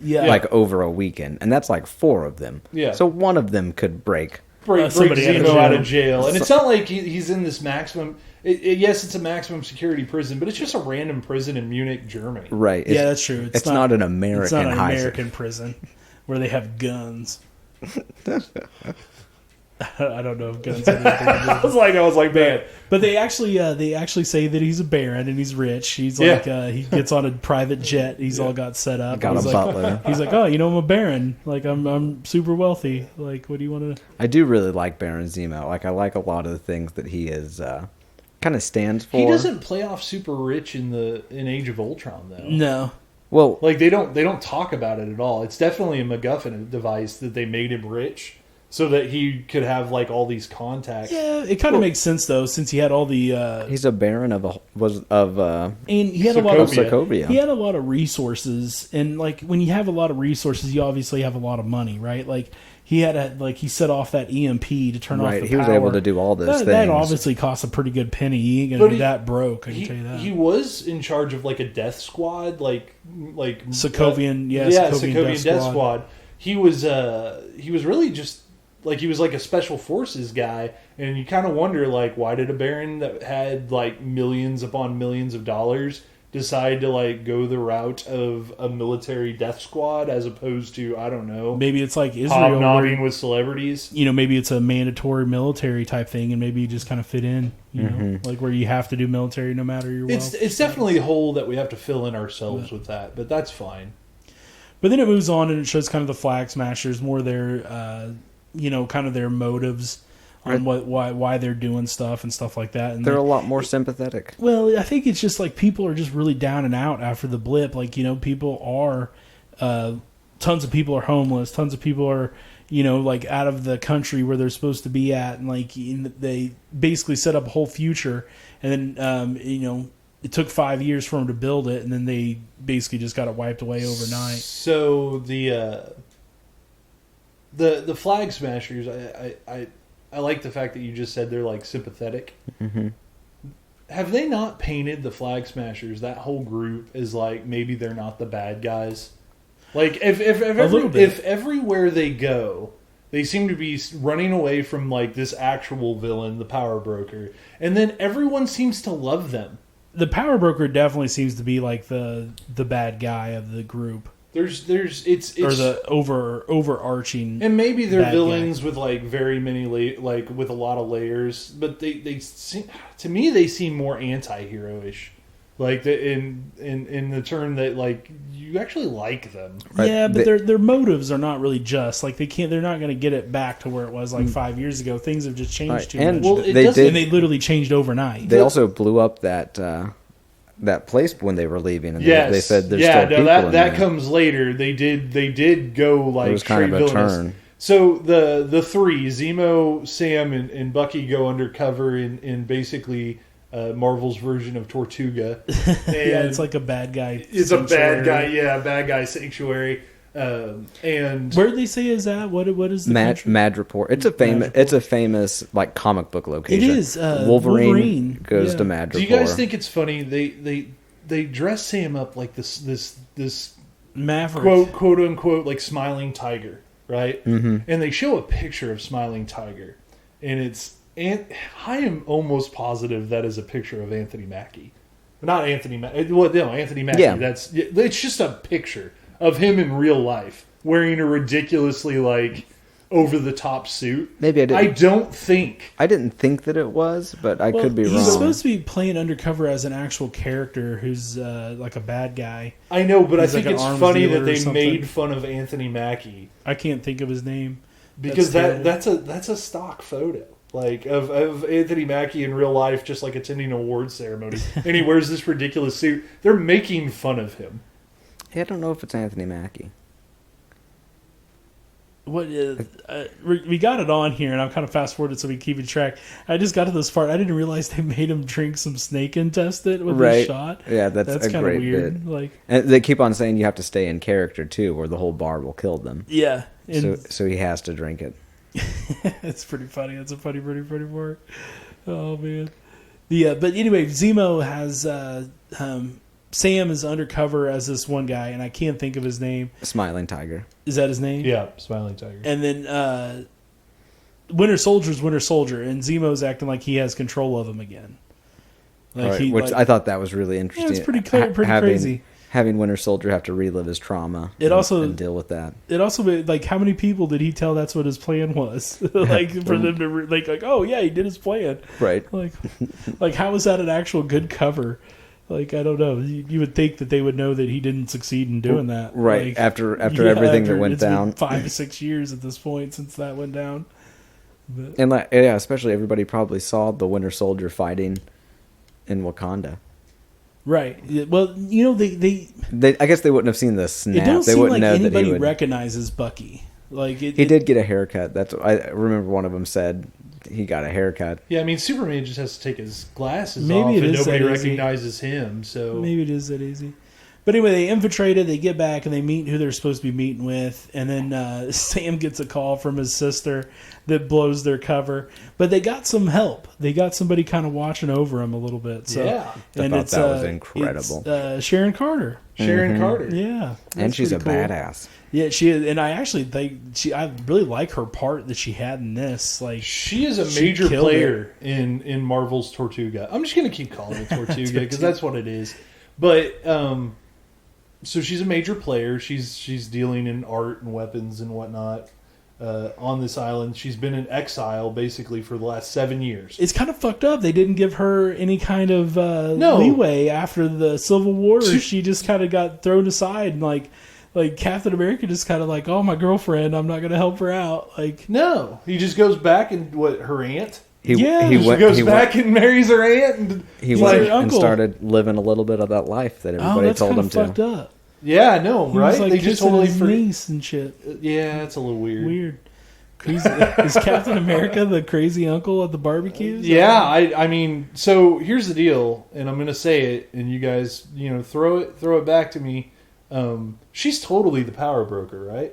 over a weekend, and that's 4 of them. Yeah. So one of them could break Zemo out of jail, and it's not like he's in this maximum. Yes, it's a maximum security prison, but it's just a random prison in Munich, Germany. Right. That's true. It's not an American. It's not an American prison where they have guns. I don't know if guns have anything to do with it. I was like, man. But they actually say that he's a baron and he's rich. He's he gets on a private jet. He's all got set up. Got a butler. He's like, oh, I'm a baron. I'm super wealthy. Like, what do you want to? I do really like Baron Zemo. I like a lot of the things that he is kind of stands for. He doesn't play off super rich in Age of Ultron though. No. Well, they don't talk about it at all. It's definitely a MacGuffin device that they made him rich so that he could have all these contacts. Yeah, it kind of makes sense though, since he had all the. He's a baron and he had a lot of Sokovia. He had a lot of resources, and when you have a lot of resources, you obviously have a lot of money, right? He had he set off that EMP to turn off the power. He was able to do all those things. That obviously costs a pretty good penny. He ain't gonna be that broke. I can tell you that. He was in charge of a death squad, Sokovian, Sokovian death squad. He was really just he was a special forces guy, and you kind of wonder why did a baron that had millions upon millions of dollars decide to go the route of a military death squad as opposed to, I don't know, maybe it's like Israel hobnobbing with celebrities. Maybe it's a mandatory military type thing, and maybe you just kind of fit in. You know, where you have to do military no matter your wealth. It's definitely a hole that we have to fill in ourselves with that, but that's fine. But then it moves on and it shows kind of the Flag Smashers, more their kind of their motives on why they're doing stuff and stuff like that. And they're a lot more sympathetic. Well, I think it's just people are just really down and out after the blip. People are tons of people are homeless, tons of people are, like out of the country where they're supposed to be at, and like they basically set up a whole future, and then it took 5 years for them to build it, and then they basically just got it wiped away overnight. So the Flag Smashers, I like the fact that you just said they're like sympathetic. Mm-hmm. Have they not painted the Flag Smashers, that whole group, as like maybe they're not the bad guys? Like if everywhere they go, they seem to be running away from like this actual villain, the Power Broker, and then everyone seems to love them. The Power Broker definitely seems to be like the bad guy of the group. It's or the overarching, and maybe they're villains guy. With like very many with a lot of layers, but they seem, to me they seem more anti-hero-ish, like in the term that like you actually like them. Right. Yeah, but their motives are not really just like they're not going to get it back to where it was like 5 years ago. Things have just changed too much. Well, and they literally changed overnight. They also blew up that place when they were leaving, and yes. they said there's still people in that there. comes later. They did go like it was kind of a villainous. turn. So the three, Zemo, Sam, and Bucky go undercover in basically Marvel's version of Tortuga. And yeah, it's like a bad guy. It's sanctuary. A bad guy, yeah, bad guy sanctuary. And where did they say is that? What is the Madripoor? It's a famous like comic book location. It is. Wolverine goes to Madripoor. Do you guys think it's funny? They dress Sam up like this Maverick, quote unquote, like smiling tiger, right? Mm-hmm. And they show a picture of smiling tiger, and I am almost positive that is a picture of Anthony Mackie, not Anthony Mackie. Well, no, Anthony Mackie. Yeah. It's just a picture of him in real life wearing a ridiculously like over the top suit. Maybe I didn't. I didn't think that it was, but I could be wrong. He's supposed to be playing undercover as an actual character who's like a bad guy. I know, but I think like it's funny that they made fun of Anthony Mackie. I can't think of his name because that's a stock photo. Like of Anthony Mackie in real life, just like attending an awards ceremony, and he wears this ridiculous suit. They're making fun of him. I don't know if it's Anthony Mackie. What we got it on here, and I'm kind of fast forwarded so we keep it track. I just got to this part. I didn't realize they made him drink some snake intestine with his shot. Yeah, that's kind of weird. Bit. Like, and they keep on saying you have to stay in character too, or the whole bar will kill them. Yeah, so he has to drink it. It's pretty funny. It's a pretty part. Oh man, yeah. But anyway, Zemo has Sam is undercover as this one guy, and I can't think of his name. Smiling Tiger. Is that his name? Yeah, Smiling Tiger. And then Winter Soldier's Winter Soldier, and Zemo's acting like he has control of him again. Like which I thought that was really interesting. Yeah, it's pretty crazy. Having Winter Soldier have to relive his trauma and deal with that. It also, like, how many people did he tell that's what his plan was? Like, for them to, like, oh, yeah, he did his plan. Right. Like how is that an actual good cover? Like, I don't know. You would think that they would know that he didn't succeed in doing that. Right. Like, after everything that went down. Been 5 to 6 years at this point since that went down. But, and, like, yeah, especially everybody probably saw the Winter Soldier fighting in Wakanda. Right. Well, they I guess they wouldn't have seen the snap. It don't they seem wouldn't like know anybody that he would recognizes Bucky. Like he did get a haircut. That's I remember one of them said he got a haircut. Yeah, I mean Superman just has to take his glasses Maybe off it and is nobody that easy. recognizes him. So maybe it is that easy. But anyway, they infiltrated, they get back, and they meet who they're supposed to be meeting with. And then Sam gets a call from his sister that blows their cover. But they got some help. They got somebody kind of watching over them a little bit. So, yeah. I thought that was incredible. It's, Sharon Carter. Sharon Carter. Yeah. And she's a cool. badass. Yeah, she is. And I really like her part that she had in this. Like, she is a major player in Marvel's Tortuga. I'm just going to keep calling it Tortuga because that's what it is. But, so she's a major player. She's dealing in art and weapons and whatnot on this island. She's been in exile basically for the last 7 years. It's kind of fucked up. They didn't give her any kind of leeway after the Civil War. She just kind of got thrown aside, and like Captain America just kind of like, oh, my girlfriend, I'm not going to help her out. Like, no, he just goes back and her aunt. He goes back and marries her aunt, and he went and started living a little bit of that life that everybody told him to. Fucked up. Yeah, I know, He right? was like They just kissing totally his niece and shit. Yeah, it's a little weird. Weird. Crazy. Is Captain America the crazy uncle at the barbecues? Yeah, I mean, so here's the deal, and I'm going to say it, and you guys, throw it back to me. She's totally the power broker, right?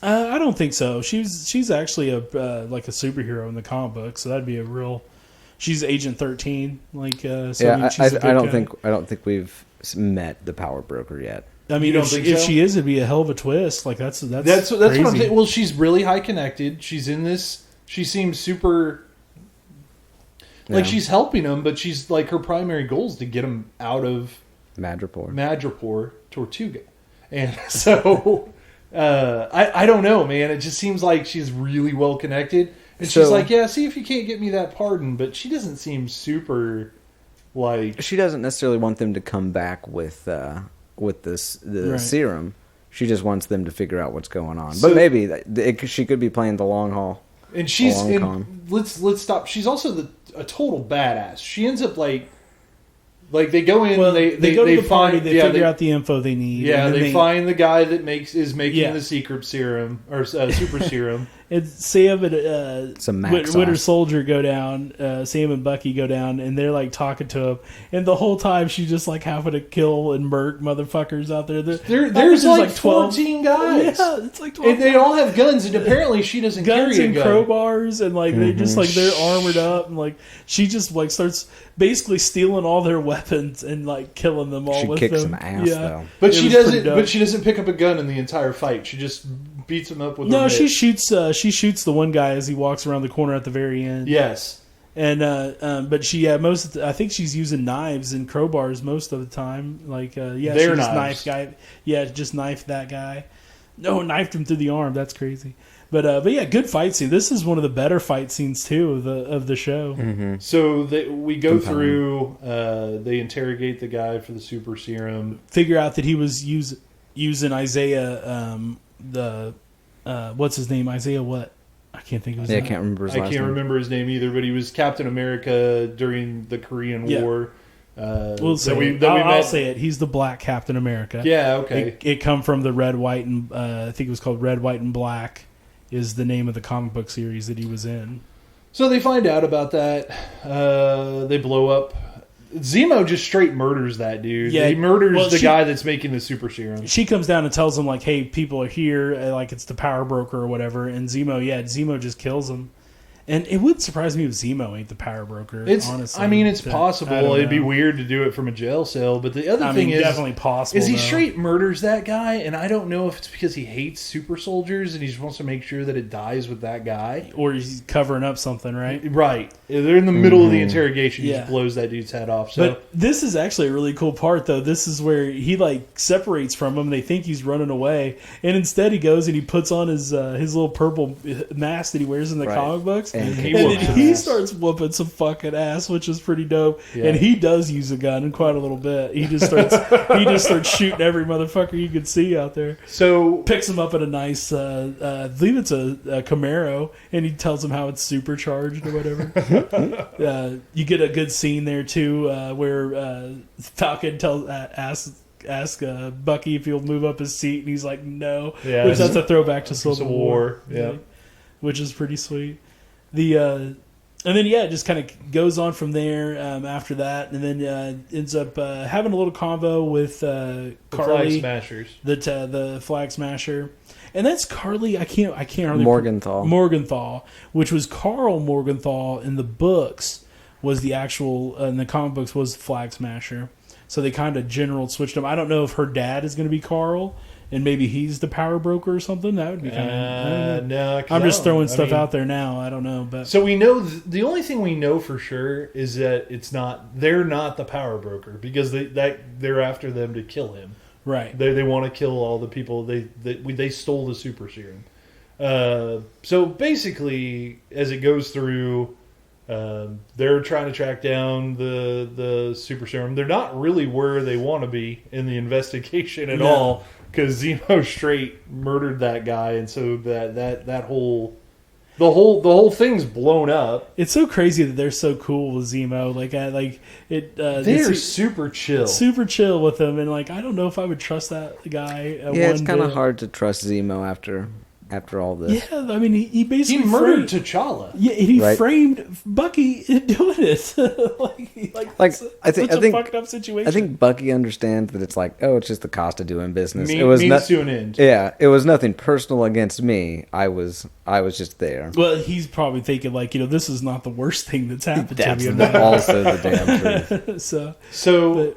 I don't think so. She's actually a like a superhero in the comic book, so that'd be a real. She's Agent 13, like. So Yeah, she's a good I don't guy. think we've met the power broker yet. I mean, You don't if think she, if so? she is, it'd be a hell of a twist. Like that's That's crazy. what I'm saying. Well, she's really high connected. She's in this. She seems super. Like Yeah. she's helping him, but she's like her primary goal is to get him out of Madripoor. Tortuga, and so I don't know, man. It just seems like she's really well connected, and she's So- like, yeah, see if you can't get me that pardon, but she doesn't seem super like. She doesn't necessarily want them to come back with the Right. serum. She just wants them to figure out what's going on. So- But maybe she could be playing the long haul. And she's Long and con. let's stop. She's also a total badass. She ends up like they go in. Well, they go to the party. find They figure out the info they need. Yeah, and then they find the guy that is making Yeah. the secret serum or super serum. And Sam and Some Mac Winter sauce. Soldier go down. Sam and Bucky go down, and they're like talking to him. And the whole time she's just like having to kill and murk motherfuckers out there. There's like 14 guys. Yeah, it's like 12. And they all have guns, and apparently she doesn't guns carry a and gun. crowbars, and like they just like they're armored up, and like she just like starts basically stealing all their weapons and like killing them all. She with kicks them. some ass, though. But It she was doesn't. pretty dope. But she doesn't pick up a gun in the entire fight. She just beats him up with. No, her she mitt. shoots the one guy as he walks around the corner at the very end. Yes. And but she I think she's using knives and crowbars most of the time. Like Their she just knives. knifed guy. Yeah, just knifed that guy. No, knifed him through the arm. That's crazy. But yeah, good fight scene. This is one of the better fight scenes too of the show. Mm-hmm. So we go through. They interrogate the guy for the super serum. Figure out that he was using Isaiah. What's his name? Isaiah what? I can't think of his Yeah, I name. can't remember his I last can't name. remember his name either, but he was Captain America during the Korean Yeah. War. We'll say it. that we I'll met. say it. He's the Black Captain America. Yeah, okay. It come from the Red, White, and I think it was called Red, White, and Black is the name of the comic book series that he was in. So they find out about that. They blow up. Zemo just straight murders that dude. Yeah, He murders well, the she- guy that's making the super serum. She comes down and tells him like, "Hey, people are here. Like it's the power broker or whatever." And Zemo just kills him. And it wouldn't surprise me if Zemo ain't the power broker. It's. honestly, I mean, it's I possible. don't It'd be know. weird to do it from a jail cell. But the other I thing mean, is, definitely possible. is he though. straight murders that guy? And I don't know if it's because he hates super soldiers and he just wants to make sure that it dies with that guy. or he's covering up something, right? Right. They're in the middle of the interrogation. He Yeah. just blows that dude's head off. So But this is actually a really cool part, though. This is where he like separates from them. They think he's running away, and instead he goes and he puts on his little purple mask that he wears in the Right. comic books, And and, he then whoops he ass. starts whooping some fucking ass, which is pretty dope. Yeah. And he does use a gun in quite a little bit. He just starts shooting every motherfucker you can see out there. so Picks him up in a nice, I believe it's a Camaro, and he tells him how it's supercharged or whatever. You get a good scene there too, where Falcon asks Bucky if he'll move up his seat, and he's like, "No," Yeah, which that's a throwback to Civil Civil War. War, yeah. which is pretty sweet. And then it just kind of goes on from there after that, and then ends up having a little convo with the Carly, Flag Smashers. the Flag Smasher, and that's Carly. I can't hardly Morgenthau, which was Carl Morgenthau in the books, was the actual in the comic books was Flag Smasher. So they kind of general switched them. I don't know if her dad is going to be Carl, and maybe he's the power broker or something. That would be kind of. No, 'cause I'm I just don't- throwing I stuff mean, out there now. I don't know, but So we know the only thing we know for sure is that they're not the power broker because they're after them to kill him. right. They want to kill all the people they stole the super serum. So basically, as it goes through, they're trying to track down the super serum. They're not really where they want to be in the investigation at No. all because Zemo straight murdered that guy, and so that whole The whole thing's blown up. It's so crazy that they're so cool with Zemo. They're super chill. Super chill with him, and like I don't know if I would trust that guy. Yeah, it's kind of hard to trust Zemo after all this. Yeah, I mean, he basically He murdered T'Challa. Yeah, he Right. framed Bucky in doing it. I think fucked up situation. I think Bucky understands that it's like, oh, it's just the cost of doing business. Means It was to an end. Yeah, it was nothing personal against me. I was just there. Well, he's probably thinking like, this is not the worst thing that's happened That's to me. also the damn truth. So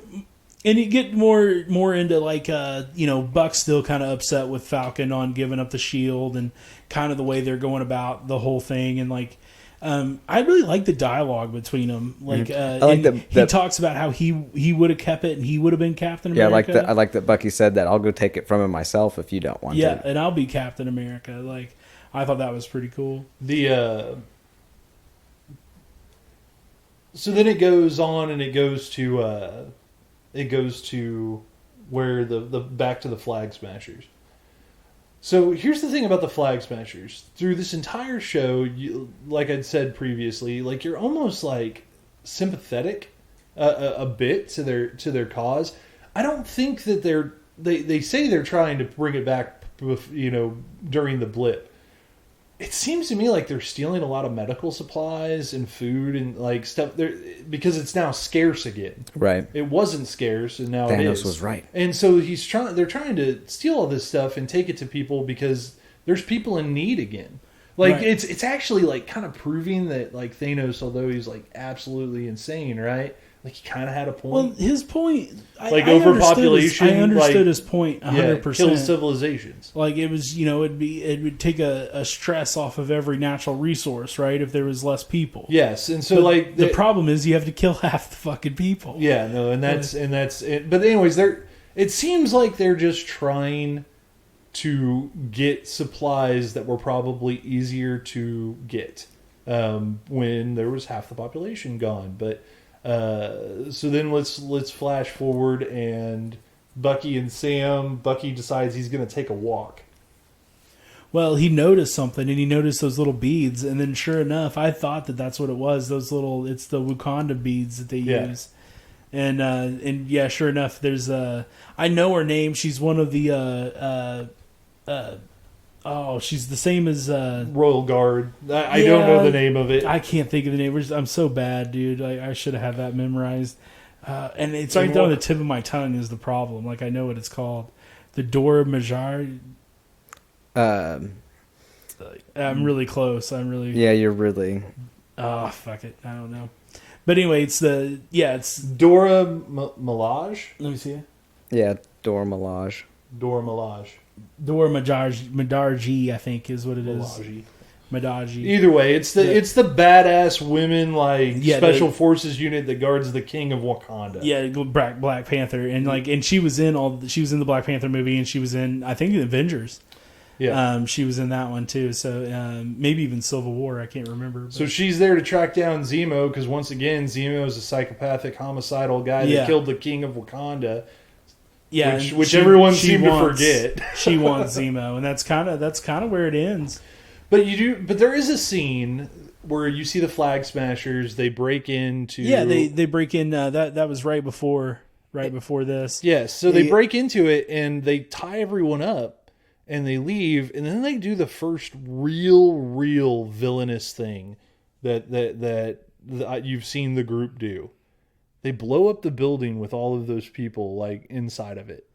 and you get more into like Buck's still kind of upset with Falcon on giving up the shield and kind of the way they're going about the whole thing, and like I really like the dialogue between them. Like I like he talks about how he would have kept it and he would have been Captain America. Yeah, I like that Bucky said that I'll go take it from him myself if you don't want to. Yeah, and I'll be Captain America. Like I thought that was pretty cool. So then it goes on and it goes to where the back to the Flag Smashers. So here's the thing about the Flag Smashers. Through this entire show, like I'd said previously, like you're almost like sympathetic a bit to their cause. I don't think that they say they're trying to bring it back, during the blip. It seems to me like they're stealing a lot of medical supplies and food and like stuff there because it's now scarce again. Right. It wasn't scarce and now it is. Thanos was right. And so they're trying to steal all this stuff and take it to people because there's people in need again. Like Right. it's actually like kind of proving that like Thanos, although he's like absolutely insane, right? Like he kind of had a point. Well, his point, Like I overpopulation, I understood like- his point 100%. yeah, kills civilizations. Like it was, it would take a stress off of every natural resource, right? If there was less people. Yes, and so But like the problem is you have to kill half the fucking people. Yeah, no, and that's it. But anyways, it seems like they're just trying to get supplies that were probably easier to get when there was half the population gone. But so then let's flash forward and Bucky decides he's going to take a walk. Well, he noticed something, and he noticed those little beads, and then sure enough, I thought that's what it was. It's the Wakanda beads that they use. And yeah, sure enough, there's I know her name. She's one of the she's the same as Royal Guard. I don't know the name of it. I can't think of the name. I'm so bad, dude. I should have had that memorized. And it's right there on the tip of my tongue is the problem. Like I know what it's called. The Dora Milaje. I'm really close. Yeah, you're really. Oh, fuck it. I don't know. But anyway, it's Dora Milaje. Let me see it. Yeah, Dora Milaje. Dora Milaje. Dora Milaje, I think, is what it is. Milaje. Either way, it's the badass women special forces unit that guards the king of Wakanda. Yeah, Black Panther, and she was in the Black Panther movie, and she was in I think the Avengers. Yeah, she was in that one too. So maybe even Civil War. I can't remember. But. So she's there to track down Zemo because once again, Zemo is a psychopathic, homicidal guy that killed the king of Wakanda. Yeah, which everyone seemed to forget. She wants Zemo, and that's kind of where it ends. But there is a scene where you see the Flag Smashers. They break into they break in. That was right before this. Yes, so they break into it and they tie everyone up. And they leave, and then they do the first real villainous thing that you've seen the group do. They blow up the building with all of those people inside of it.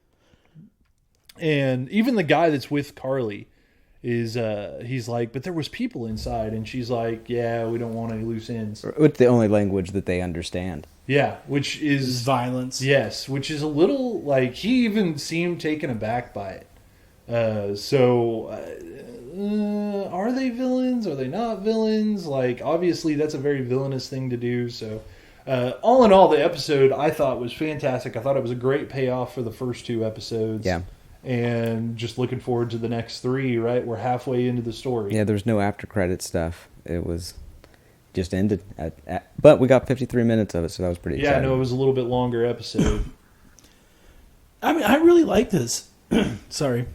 And even the guy that's with Carly is he's like, but there was people inside, and she's like, yeah, we don't want any loose ends. With the only language that they understand. Yeah, which is violence. Yes, which is a little he even seemed taken aback by it. Are they villains? Are they not villains? Obviously that's a very villainous thing to do. So, all in all, the episode I thought was fantastic. I thought it was a great payoff for the first two episodes. Yeah. And just looking forward to the next three, right? We're halfway into the story. Yeah, there's no after credit stuff. It was just ended but we got 53 minutes of it, so that was pretty exciting. Yeah, no, it was a little bit longer episode. I mean, I really like this. Sorry.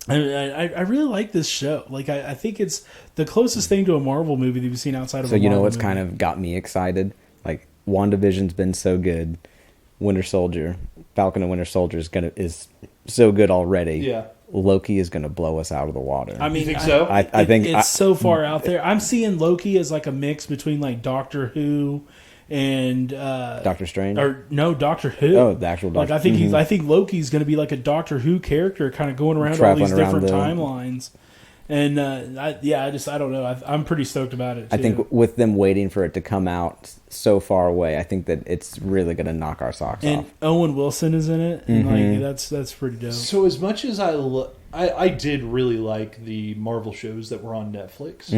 I really like this show. Like I think it's the closest thing to a Marvel movie that we've seen outside of. So a you know Marvel what's movie. kind of got me excited? Like WandaVision's been so good. Winter Soldier, Falcon and Winter Soldier is so good already. Yeah. Loki is gonna blow us out of the water. I mean, You think so? I think it's so far out there. I'm seeing Loki as like a mix between like Doctor Who and Doctor Strange. or no Doctor Who. Oh, the actual Like Doctor. I think I think Loki's going to be like a Doctor Who character, kind of going around all Traveling these around different the- timelines. And I don't know. I'm pretty stoked about it. Too. I think with them waiting for it to come out so far away, I think that it's really going to knock our socks and off. Owen Wilson is in it, and like that's pretty dope. So as much as I did really like the Marvel shows that were on Netflix,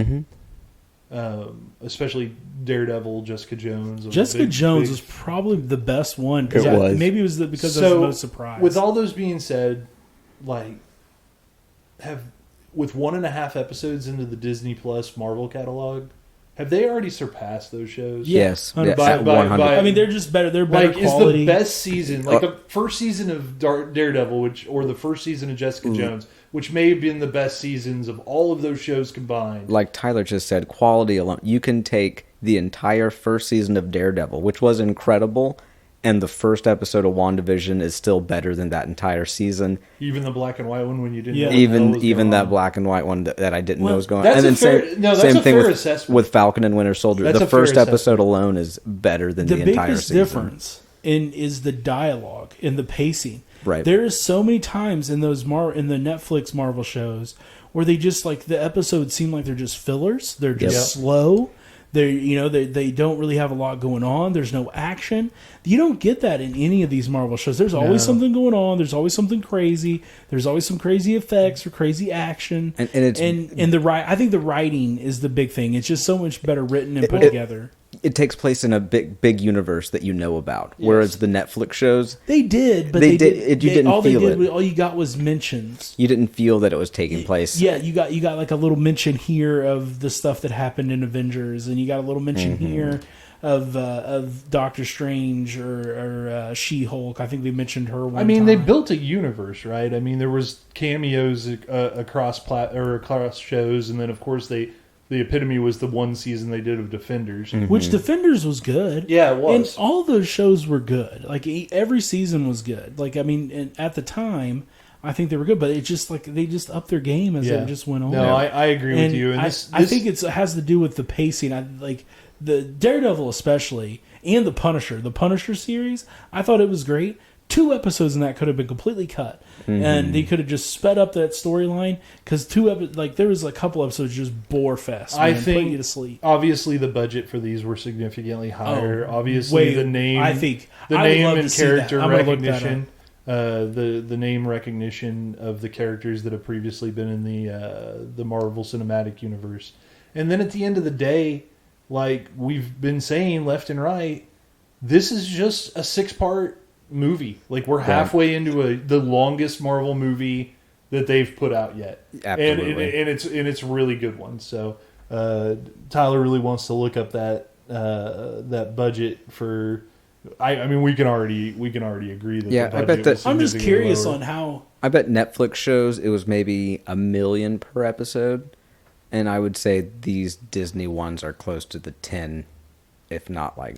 especially Daredevil, Jessica Jones. Jessica Jones was probably the best one. It was. Maybe it was because I was the most surprised. With all those being said, like with 1.5 episodes into the Disney Plus Marvel catalog, have they already surpassed those shows? Yes, Yeah, yeah, at 100. I mean, they're just better. They're better Like, quality. is the best season, like the first season of Daredevil, or the first season of Jessica Jones, which may have been the best seasons of all of those shows combined. Like Tyler just said, quality alone. You can take the entire first season of Daredevil, which was incredible, and the first episode of WandaVision is still better than that entire season. Even the black and white one when you didn't Yeah. know what the hell Even was even going that on. black and white one that I didn't know was going on. that's And a then fair- same, no, that's same a thing fair with, assessment. with Falcon and Winter Soldier. That's The a fair first episode assessment. alone is better than the entire biggest season. difference is the dialogue and the pacing. Right. There is so many times in those in the Netflix Marvel shows where they just like the episodes seem like they're just fillers. They're just slow. They don't really have a lot going on. There's no action. You don't get that in any of these Marvel shows. There's always something going on. There's always something crazy. There's always some crazy effects or crazy action. And it's I think the writing is the big thing. It's just so much better written and put together. it takes place in a big universe that you know about. Whereas the Netflix shows, They did, but you didn't all feel they did, it. all you got was mentions. you didn't feel that it was taking place. Yeah, you got like a little mention here of the stuff that happened in Avengers, and you got a little mention here of Doctor Strange or She-Hulk. I think they mentioned her. One I mean, they time. built a universe, right? I mean, there was cameos across shows, and then of course the epitome was the one season they did of Defenders. Which Defenders was good. Yeah, it was. And all those shows were good. Like every season was good. Like I mean, and at the time, I think they were good. But it just like they just upped their game as it just went on. No, I agree with And you. And I think it has to do with the pacing. I like the Daredevil especially, and the Punisher. The Punisher series, I thought it was great. 2 episodes in that could have been completely cut, and they could have just sped up that storyline. Because there was a couple episodes just bore fest. Man, I putting think you to sleep. obviously the budget for these were significantly higher. Oh, obviously, way- the name, I think the I would name love and to see that. character I'm gonna look that recognition, the name recognition of the characters that have previously been in the Marvel Cinematic Universe, and then at the end of the day, like we've been saying left and right, this is just a 6-part movie. Like we're halfway into the longest Marvel movie that they've put out yet. Absolutely. And it's a really good one. So Tyler really wants to look up that budget for. I mean, we can already agree that. Yeah, the I budget bet was I'm just significantly curious lower. on how. I bet Netflix shows it was maybe $1 million per episode, and I would say these Disney ones are close to the 10, if not like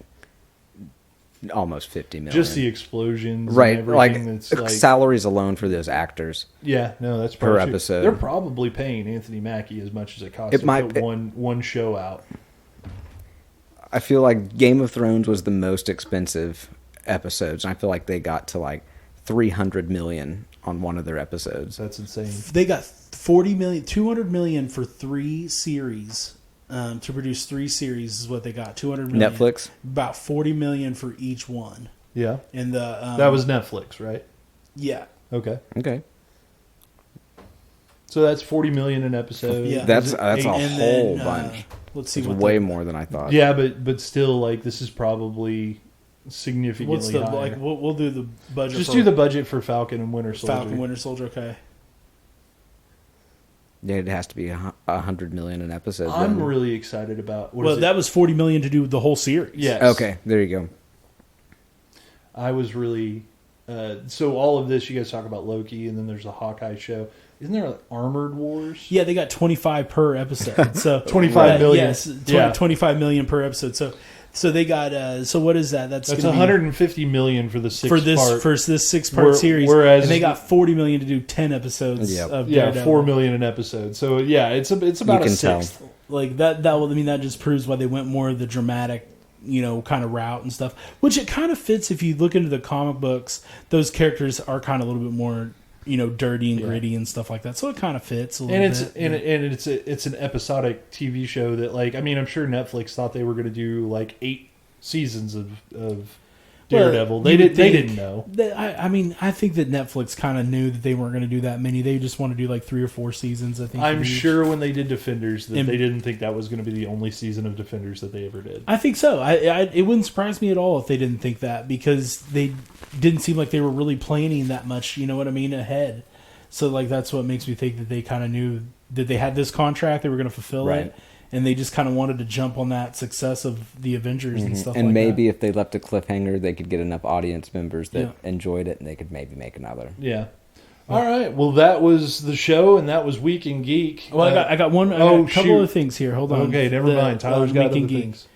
almost 50 million. just the explosions, right, And like, everything that's like salaries alone for those actors. yeah, no, that's per probably true. episode. They're probably paying Anthony Mackie as much as it costs It to might put pay- one show out. I feel like Game of Thrones was the most expensive episodes, and I feel like they got to like 300 million on one of their episodes. That's insane. They got 40 million, 200 million for 3 series. To produce 3 series is what they got. 200 million. Netflix? About 40 million for each one. Yeah, And the that was Netflix, right? yeah. Okay. Okay. So that's 40 million an episode. Yeah. That's a And whole then, bunch. Let's see It's what way more than I thought. Yeah, but still, like this is probably significantly What's the higher. like? We'll do the budget. Just for do the budget for Falcon and Winter Soldier. Falcon Winter Soldier. Okay. Yeah, it has to be 100 million an episode. I'm then. really excited about. What Well, is it? that was 40 million to do the whole series. Yes. Okay, there you go. I was really So all of this, you guys talk about Loki, and then there's a Hawkeye show. Isn't there like Armored Wars? Yeah, they got 25 per episode. So 25 million. Yes, 25 million per episode. So they got. So what is that? That's 150 million for the for this 6-part series. Whereas and they got 40 million to do 10 episodes. Yep. Of yeah, Daredevil. 4 million an episode. So yeah, it's about a sixth. Like that. That just proves why they went more of the dramatic, kind of route and stuff. Which it kind of fits if you look into the comic books. Those characters are kind of a little bit more, dirty and gritty and stuff like that. So it kind of fits a little bit. And it's an episodic TV show that, like, I mean, I'm sure Netflix thought they were going to do like 8 seasons of Daredevil. They didn't know. I think that Netflix kind of knew that they weren't going to do that many. They just want to do like 3 or 4 seasons. I think. I'm sure when they did Defenders that they didn't think that was going to be the only season of Defenders that they ever did. I think so. It wouldn't surprise me at all if they didn't think that, because they didn't seem like they were really planning that much. You know what I mean? Ahead. So like that's what makes me think that they kind of knew that they had this contract, they were going to fulfill it. And they just kind of wanted to jump on that success of the Avengers and stuff like that. And maybe if they left a cliffhanger, they could get enough audience members that enjoyed it, and they could maybe make another. Yeah. All right. Well, that was the show, and that was Week in Geek. Well, I got a couple of things here. Hold on. Okay, never mind. Tyler's got other things.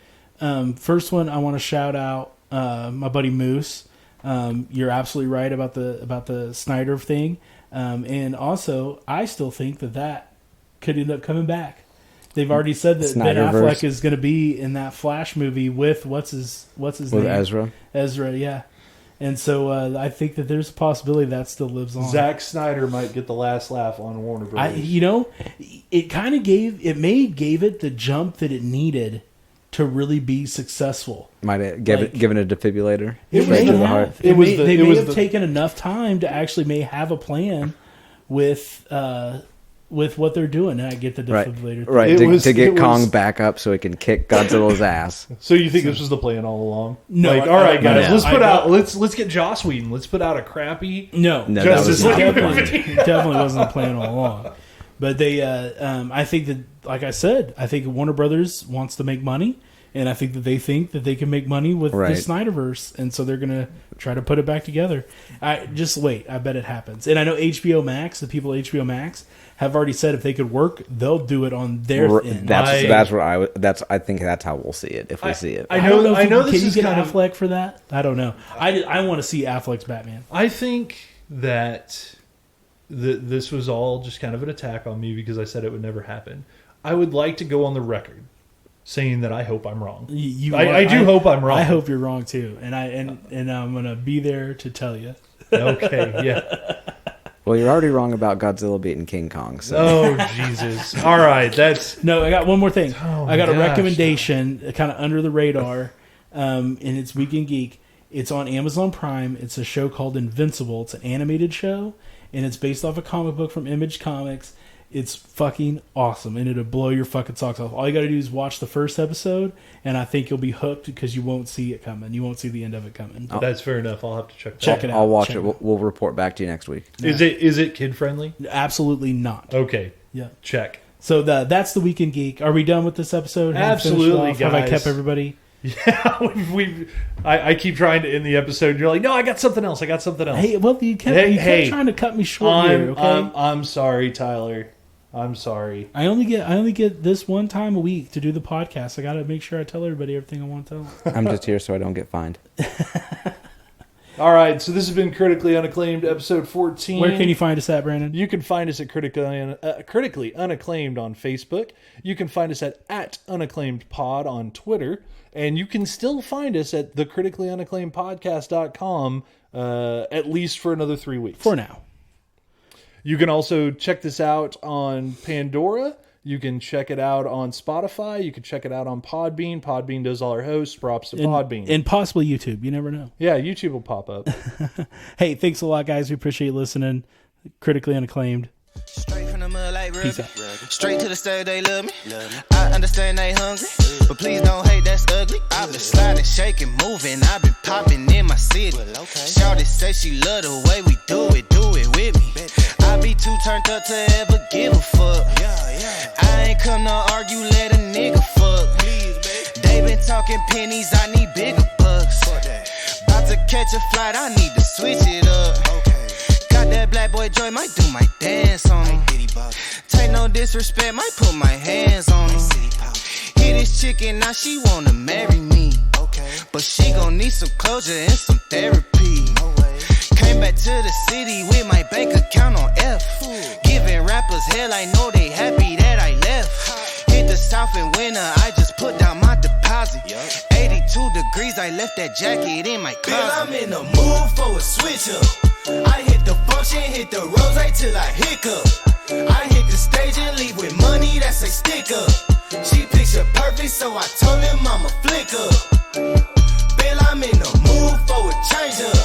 First one, I want to shout out my buddy Moose. You're absolutely right about the Snyder thing, and also I still think that could end up coming back. They've already said that Ben Affleck is going to be in that Flash movie with what's his name? With Ezra. Ezra, yeah. And so I think that there's a possibility that still lives on. Zack Snyder might get the last laugh on Warner Bros. It kind of gave it the jump that it needed to really be with. Might have given a defibrillator. They may have taken enough time to actually have a plan with what they're doing, and I get the defibrillator. Right, to get Kong back up so he can kick Godzilla's ass. So you think this was the plan all along? No. Like, all right, guys, let's get Joss Whedon. Let's put out a crappy Justice League movie. Definitely wasn't the plan all along. But they, I think that, like I said, I think Warner Brothers wants to make money, and I think that they think that they can make money with the Snyderverse, and so they're going to try to put it back together. Just wait. I bet it happens. And I know HBO Max, the people at HBO Max, have already said if they could work, they'll do it on their end. I think that's how we'll see it if we see it. I know this can is you get kind of Affleck for that? I don't know. I want to see Affleck's Batman. I think that this was all just kind of an attack on me because I said it would never happen. I would like to go on the record saying that I hope I'm wrong. I do hope I'm wrong. I hope you're wrong too, and I'm gonna be there to tell you. Okay, yeah. Well, you're already wrong about Godzilla beating King Kong. So. Oh, Jesus. All right, I got one more thing. I got a recommendation, kind of under the radar, and it's Week in Geek. It's on Amazon Prime. It's a show called Invincible. It's an animated show, and it's based off a comic book from Image Comics. It's fucking awesome, and it'll blow your fucking socks off. All you got to do is watch the first episode, and I think you'll be hooked because you won't see it coming. You won't see the end of it coming. That's fair enough. I'll have to check it out. I'll watch it. We'll report back to you next week. Is it kid friendly? Absolutely not. Okay. Yeah. Check. So that's the Week in Geek. Are we done with this episode? Absolutely, guys. Have I kept everybody? Yeah, I keep trying to end the episode, and you're like, no, I got something else. Hey, well, you kept trying to cut me short here, okay? I'm sorry, Tyler. I'm sorry. I only get this one time a week to do the podcast. I got to make sure I tell everybody everything I want to tell. I'm just here so I don't get fined. All right, so this has been Critically Unacclaimed, episode 14. Where can you find us at, Brandon? You can find us at Critically Unacclaimed on Facebook. You can find us at Unacclaimed Pod on Twitter. And you can still find us at thecriticallyacclaimedpodcast.com at least for another 3 weeks. For now. You can also check this out on Pandora. You can check it out on Spotify. You can check it out on Podbean. Podbean does all our hosts. Props to Podbean. And possibly YouTube. You never know. Yeah, YouTube will pop up. Hey, thanks a lot, guys. We appreciate you listening. Critically Unacclaimed. Straight from the mud like Peace Ruby. out. Straight to the stage, they love me. I understand they hungry, but please don't hate, that's ugly. I've been sliding, shaking, moving. I've been popping in my city. Shawty say she love the way we do it with me. I be too turned up to ever give a fuck. I ain't come to argue, let a nigga fuck. They been talking pennies, I need bigger bucks. About to catch a flight, I need to switch it up. Got that black boy joy, might do my dance on him. Take no disrespect, might put my hands on him. Hit this chicken, now she wanna marry me. But she gon' need some closure and some therapy. Came back to the city with my bank account on F. Giving rappers hell, I know they happy that I left. Hit the south in winter, I just put down my deposit. 82 degrees, I left that jacket in my closet. Bill, I'm in the mood for a switch up. I hit the function, hit the rose till I hiccup. I hit the stage and leave with money that's a stick up. She picture perfect, so I told him I'ma flick up. Bill, I'm in the mood for a change up.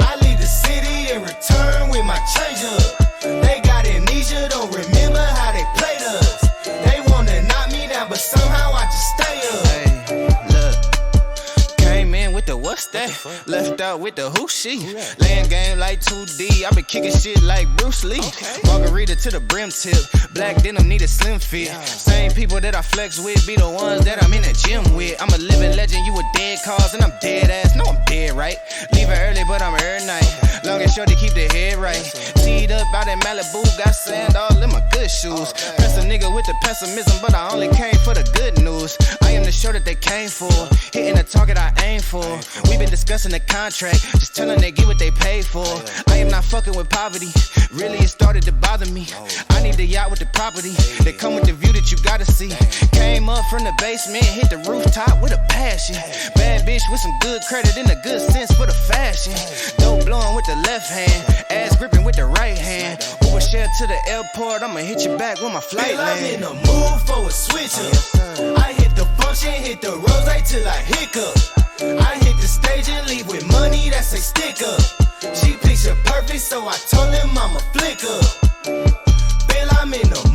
I leave the city and return with my change up. They got amnesia, don't remember how they played us. They wanna knock me down, but somehow I just stay up. Hey, look, came in with the what's that? Left out with the who she? Laying game like 2D, I been kicking shit like Bruce Lee. Margarita to the brim tip, black denim need a slim fit. Same people that I flex with be the ones that I'm in the gym with. I'm a living legend, you a dead cause, and I'm dead ass. No, I'm dead, right? Leaving early, but I'm here night. Long and short to keep the head right. Teed up out in Malibu, got sand all in my good shoes. Press a nigga with the pessimism, but I only came for the good news. I am the show that they came for, hitting the target I aim for. We been discussing the contract, just telling they get what they paid for. I am not fucking with poverty, really it started to bother me. I need the yacht with the property, they come with the view that you gotta see. Came up from the basement, hit the rooftop with a passion. Bad bitch with some good credit and a good sense for the fashion. Dope blowing with the left hand, ass gripping with the right hand. Uber share to the airport, I'ma hit you back when my flight Bill, I'm land. in the mood for a switch up. I hit the function, hit the rose till I hiccup. I hit the stage and leave with money that's a stick up. She picture perfect, so I told him I'ma flick up. Bill, I'm in the